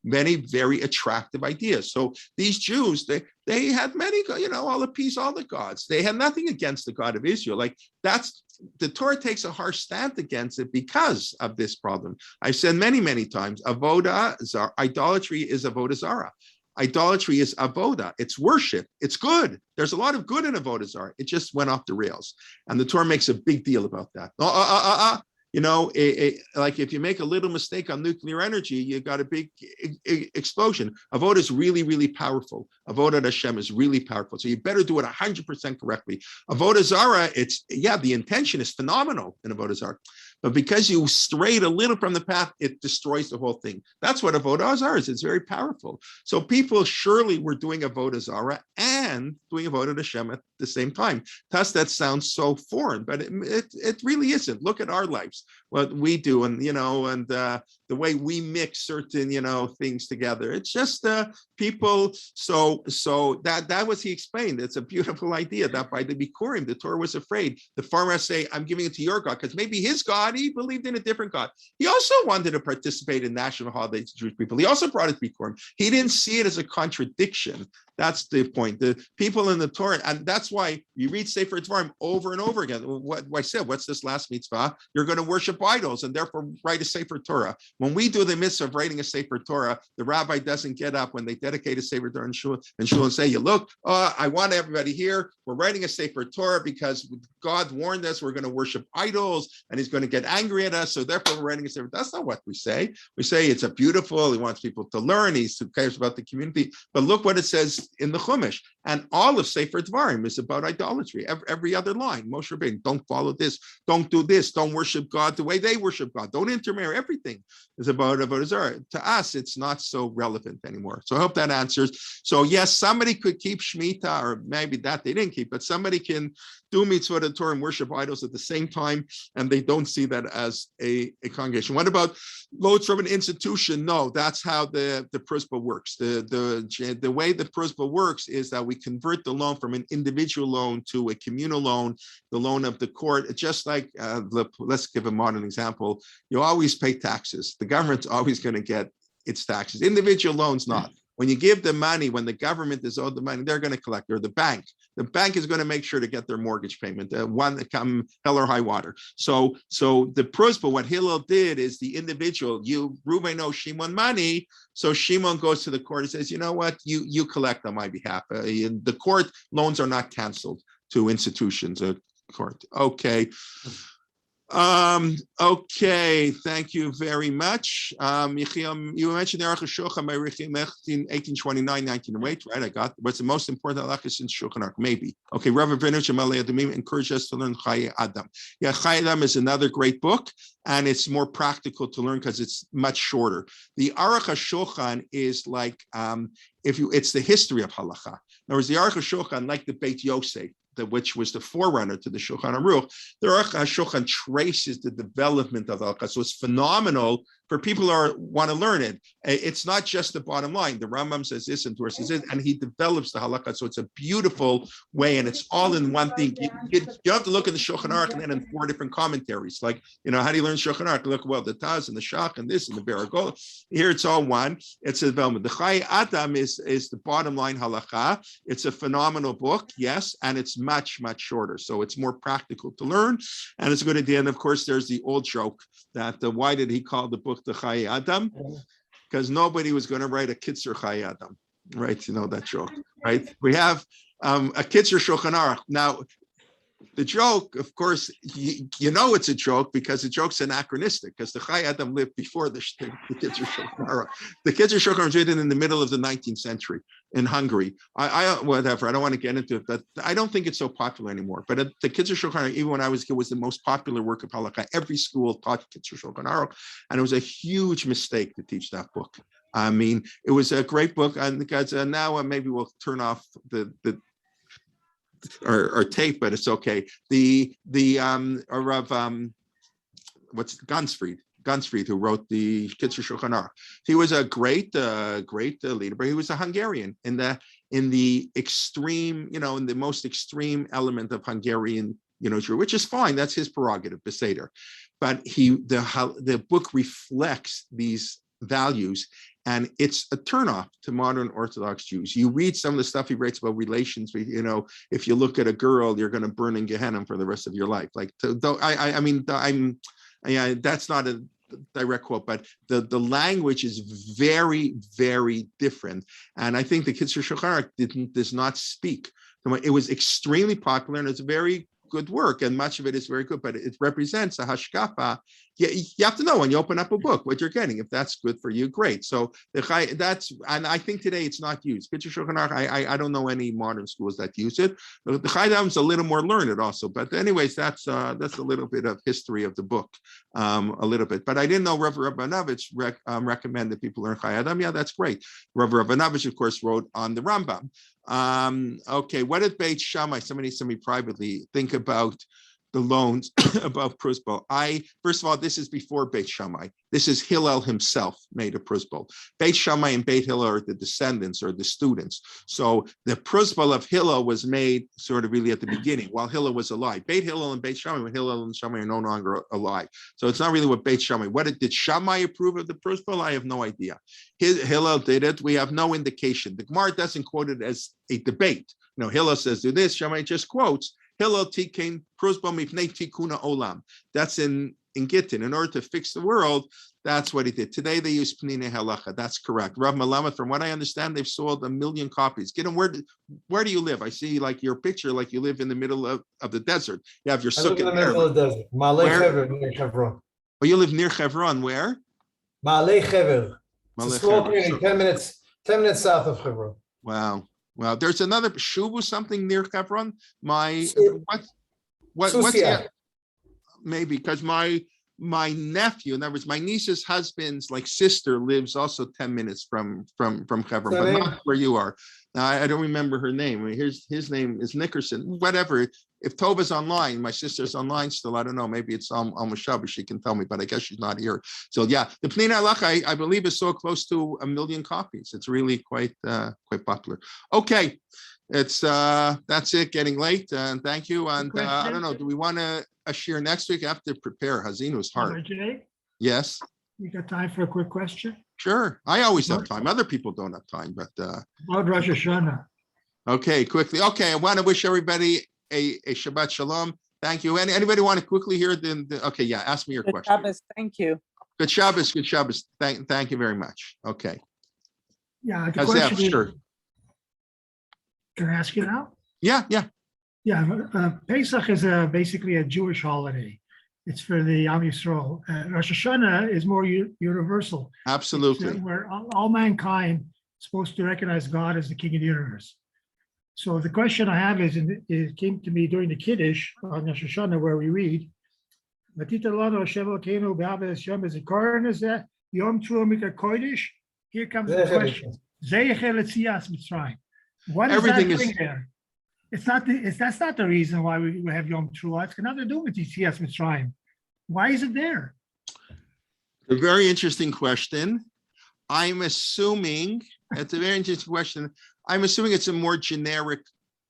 [SPEAKER 1] many very attractive ideas. So these Jews, they had many, all appease all the gods. They had nothing against the God of Israel. Like the Torah takes a harsh stand against it because of this problem. I've said many, many times, idolatry is avodah zarah. Idolatry is avoda. It's worship. It's good. There's a lot of good in avodah zarah. It just went off the rails, and the Torah makes a big deal about that. Like if you make a little mistake on nuclear energy, you got a big explosion. Avodah is really, really powerful. Avodah Hashem is really powerful. So you better do it 100% correctly. Avodah zarah, the intention is phenomenal in avodah zarah. But because you strayed a little from the path, it destroys the whole thing. That's what avodah zarah is. It's very powerful. So people surely were doing avodah zarah and doing avodah Hashem at the same time. To us, that sounds so foreign, but it really isn't. Look at our lives, what we do, and the way we mix certain things together. It's just people. So that was, he explained. It's a beautiful idea that by the Bikurim, the Torah was afraid. The farmers say, "I'm giving it to your God," because maybe his God, he believed in a different God. He also wanted to participate in national holidays to Jewish people. He also brought it to Bikurim. He didn't see it as a contradiction. That's the point. The people in the Torah, and that's why you read Sefer Dvarim over and over again. What I said, what's this last mitzvah? You're going to worship idols and therefore write a Sefer Torah. When we do the mitzvah of writing a Sefer Torah, the rabbi doesn't get up when they dedicate a Sefer Torah in shul and say, I want everybody here. We're writing a Sefer Torah because God warned us we're going to worship idols and he's going to get angry at us. So therefore we're writing a Sefer. That's not what we say. We say it's a beautiful, he wants people to learn. He cares about the community. But look what it says in the Chumash, and all of Sefer Dvarim is about idolatry. Every other line, Moshe Rabbeinu, don't follow this, don't do this, don't worship God the way they worship God, don't intermarry. Everything is about avodah zarah. To us, it's not so relevant anymore. So I hope that answers. So yes, somebody could keep Shemitah, or maybe that they didn't keep, but somebody can do mitzvah of the Torah and worship idols at the same time, and they don't see that as a congregation. What about loads from an institution? No, that's how the prospa works. The way the prospa works is that we convert the loan from an individual loan to a communal loan, the loan of the court. It's just like, let's give a modern example. You always pay taxes. The government's always going to get its taxes. Individual loans, not. When you give the money, when the government is owed the money, they're going to collect, or the bank. The bank is going to make sure to get their mortgage payment, one that come hell or high water. So the prospa, what Hillel did is the individual, Reuben owes Shimon money, so Shimon goes to the court and says, you know what, you collect on my behalf. The court loans are not canceled to institutions. Court. Okay. Okay, thank you very much. You mentioned the Aruch HaShulchan by Rabbi in 1829, 1908, right? I got what's the most important halakha since Shulchan Aruch, maybe. Okay, Rabbi Vinovich and Malei Adamim encourage us to learn Chayei Adam. Yeah, Chayei Adam is another great book, and it's more practical to learn because it's much shorter. The Aruch HaShulchan is like, it's the history of halakha. In other words, the Aruch HaShulchan, like the Beit Yosef, which was the forerunner to the Shulchan Aruch, the Aruch HaShulchan traces the development of halakha. So it's phenomenal for people who want to learn it. It's not just the bottom line. The Rambam says this and Torah says this, and he develops the halakha. So it's a beautiful way, and it's all in one thing. You have to look at the Shulchan Aruch and then in 4 different commentaries. Like, how do you learn Shulchan Aruch? Look, well, the Taz and the Shach and this and the Beragol. Here it's all one. It's a development. The Chayei Adam is the bottom line halakha. It's a phenomenal book, yes, and it's much, much shorter. So it's more practical to learn, and it's a good idea. And of course, there's the old joke that why did he call the book the Chayei Adam? Because nobody was going to write a Kitzur Chayei Adam, right? You know that joke, right? We have a Kitzur Shulchan Aruch. Now, the joke, of course, you know it's a joke because the joke's anachronistic, because the Chayei Adam lived before the Kitzur Shulchan Aruch. The Kitzur Shulchan Aruch was written in the middle of the 19th century in Hungary. Whatever, I don't want to get into it, but I don't think it's so popular anymore. But the Kitzur Shulchan Aruch, even when I was a kid, was the most popular work of halakha. Every school taught Kitzur Shulchan Aruch, and it was a huge mistake to teach that book. I mean, it was a great book, and because now maybe we'll turn off or tape, but it's okay. What's Gunsfried, who wrote the Kitzur Shulchan Aruch. He was a great leader, but he was a Hungarian in the extreme, in the most extreme element of Hungarian, Jew, which is fine. That's his prerogative, Beseder. But the book reflects these values, and it's a turnoff to modern Orthodox Jews. You read some of the stuff he writes about relations. If you look at a girl, you're going to burn in Gehenna for the rest of your life. Like, that's not direct quote, but the language is very, very different. And I think the Kitzur Shulchan Aruch does not speak. It was extremely popular, and it's a very good work, and much of it is very good, but it represents a hashkafa. You have to know when you open up a book what you're getting. If that's good for you, great. So that's, and I think today it's not used. Kitzur Shulchan Aruch, I don't know any modern schools that use it. The Chaydam's a little more learned also, but anyways, that's a little bit of history of the book, a little bit. But I didn't know Rav Rabinovich recommended people learn Chaydam. Yeah, that's great. Rav Rabinovich, of course, wrote on the Rambam. Okay, what did Beit Shammai, somebody sent me privately, think about the loans above Prusbal? First of all, this is before Beit Shammai. This is Hillel himself made a Prusbal. Beit Shammai and Beit Hillel are the descendants or the students. So the Prusbal of Hillel was made sort of really at the beginning while Hillel was alive. Beit Hillel and Beit Shammai, when Hillel and Shammai are no longer alive. So it's not really what Beit Shammai. Did Shammai approve of the Prusbal? I have no idea. Hillel did it. We have no indication. The Gemara doesn't quote it as a debate. Hillel says do this. Shammai just quotes Hillel tikein prusbal mipnei tikuna olam. That's in Gittin. In order to fix the world, that's what he did. Today they use Pnine Halacha. That's correct. Rav Malamed, from what I understand, they've sold 1 million copies. Gittin, where do you live? I see like your picture, like you live in the middle of the desert. You have your sukkah. I live in the middle of the desert.
[SPEAKER 2] Ma'alei Hever, near Hebron.
[SPEAKER 1] Oh, you live near Hebron. Where?
[SPEAKER 2] Ma'alei Hever. It's a small community, 10 minutes south of Hebron.
[SPEAKER 1] Wow. Well, there's another Shuvu, something near Hebron. What's maybe because my nephew, in other words, my niece's husband's sister lives also 10 minutes from Hebron, but not where you are. Now I don't remember her name. His name is Nickerson. Whatever. If Tova's online, my sister's online still. I don't know. Maybe it's Alma Shabbos. She can tell me, but I guess she's not here. So yeah, the Pnei Halacha, I believe, is so close to 1 million copies. It's really quite popular. Okay, that's it. Getting late, and thank you. And I don't know. Do we want to share next week? I have to prepare. Hazinu's hard. Yes.
[SPEAKER 5] You got time for a quick question?
[SPEAKER 1] Sure. I always have time. Other people don't have time, but
[SPEAKER 5] about Rosh Hashanah.
[SPEAKER 1] Okay, quickly. Okay, I want to wish everybody a Shabbat Shalom. Thank you. Anybody want to quickly hear okay, yeah, ask me your question.
[SPEAKER 6] Shabbos, thank you.
[SPEAKER 1] Good Shabbos, good Shabbos. Thank you very much. Okay.
[SPEAKER 5] Yeah, the question is, sure. Can I ask you now?
[SPEAKER 1] Yeah.
[SPEAKER 5] Pesach is basically a Jewish holiday. It's for the Am Yisrael. Rosh Hashanah is more universal.
[SPEAKER 1] Absolutely.
[SPEAKER 5] Where all mankind is supposed to recognize God as the King of the universe. So the question I have is, it came to me during the Kiddush on Rosh Hashanah, where we read, here comes the question. What does that bring there? That's not the reason why we have Yom Teruah. It's got nothing to do with Yetzias Mitzrayim. Why is it there?
[SPEAKER 1] A very interesting question. I'm assuming it's a very interesting question. I'm assuming it's a more generic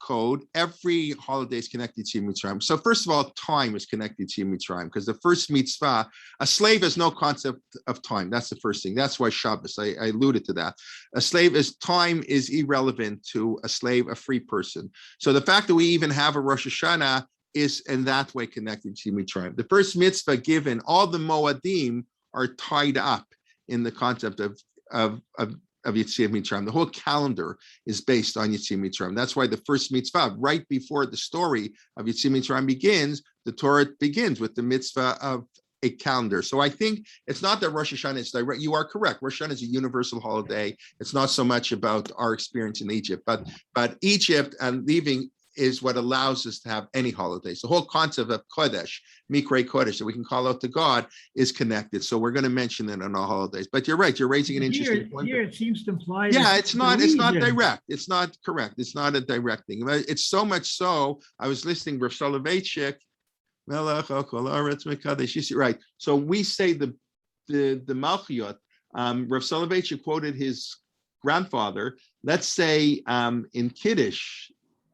[SPEAKER 1] code. Every holiday is connected to Mitzrayim. So first of all, time is connected to Mitzrayim because the first mitzvah, a slave has no concept of time. That's the first thing. That's why Shabbos, I alluded to that. Time is irrelevant to a slave, a free person. So the fact that we even have a Rosh Hashanah is in that way connected to Mitzrayim. The first mitzvah given, all the Moadim are tied up in the concept of Yetziat Mitzrayim. The whole calendar is based on Yetziat Mitzrayim. That's why the first mitzvah, right before the story of Yetziat Mitzrayim begins, the Torah begins with the mitzvah of a calendar. So I think it's not that Rosh Hashanah is direct. You are correct. Rosh Hashanah is a universal holiday. It's not so much about our experience in Egypt, but Egypt and leaving is what allows us to have any holidays. The whole concept of Kodesh, Mikrei Kodesh, that we can call out to God, is connected. So we're going to mention it on all holidays. But you're right, you're raising an interesting point.
[SPEAKER 5] Here it seems to imply.
[SPEAKER 1] Yeah, it's not direct. It's not correct. It's not a direct thing. It's so much so, I was listening to Rav Soloveitchik, right. So we say the Malchiyot, Rav Soloveitchik quoted his grandfather, let's say in Kiddush,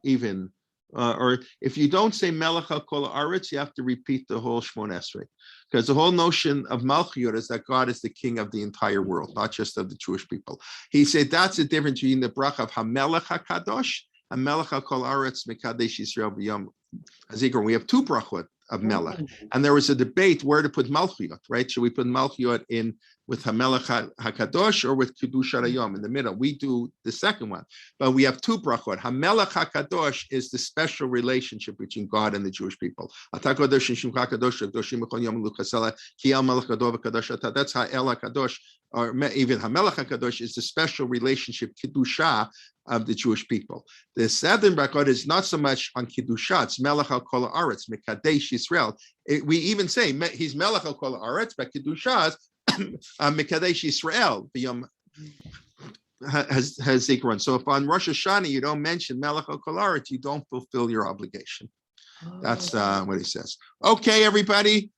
[SPEAKER 1] even, or if you don't say Melech HaKol Haaretz, you have to repeat the whole Shmon Esrei, because the whole notion of Malchiyot is that God is the king of the entire world, not just of the Jewish people. He said that's the difference between the bracha of HaMelech HaKadosh and Melech HaKol Haaretz Mekadesh Yisrael B'Yom HaZikaron. We have two brachot Melech. And there was a debate where to put Malchiyot, right? Should we put Malchiyot in with HaMelech HaKadosh or with Kiddush HaYom in the middle? We do the second one, but we have two brachot. HaMelech HaKadosh is the special relationship between God and the Jewish people. That's how El HaKadosh, or even HaMelech HaKadosh, is the special relationship, Kiddusha, of the Jewish people. The southern brachot is not so much on Kiddusha, it's Melech al Kol Haaretz, Mekadesh Yisrael. We even say he's Melech al Kol Haaretz, but Kiddusha is Mekadesh Yisrael, has Zikron. So if on Rosh Hashanah you don't mention Melech al Kol Haaretz, you don't fulfill your obligation. That's what he says. Okay, everybody.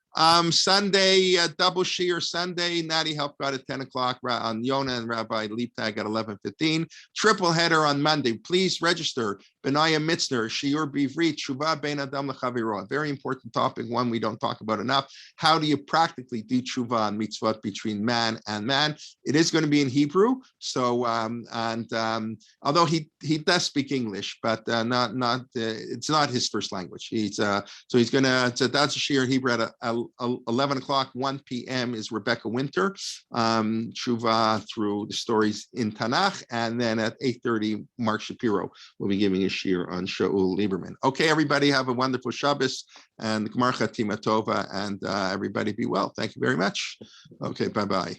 [SPEAKER 1] Sunday, double shiur Sunday. Natty help God at 10 o'clock on Yonah and Rabbi Leiptag at 11:15. Triple header on Monday. Please register. Benaya Mitzner, Shiur Bivrit, Shuvah Bein Adam L'Chaviro. Very important topic, one we don't talk about enough. How do you practically do Shuvah and mitzvot between man and man? It is going to be in Hebrew. So, although he does speak English, but it's not his first language. So he's going to, so that's a shiur Hebrew at 11 o'clock, 1 p.m. is Rebecca Winter, Shuvah through the stories in Tanakh, and then at 8:30, Mark Shapiro will be giving a shiur on Shaul Lieberman. Okay, everybody have a wonderful Shabbos and Gmar Chatima Tova, and everybody be well. Thank you very much. Okay, bye-bye.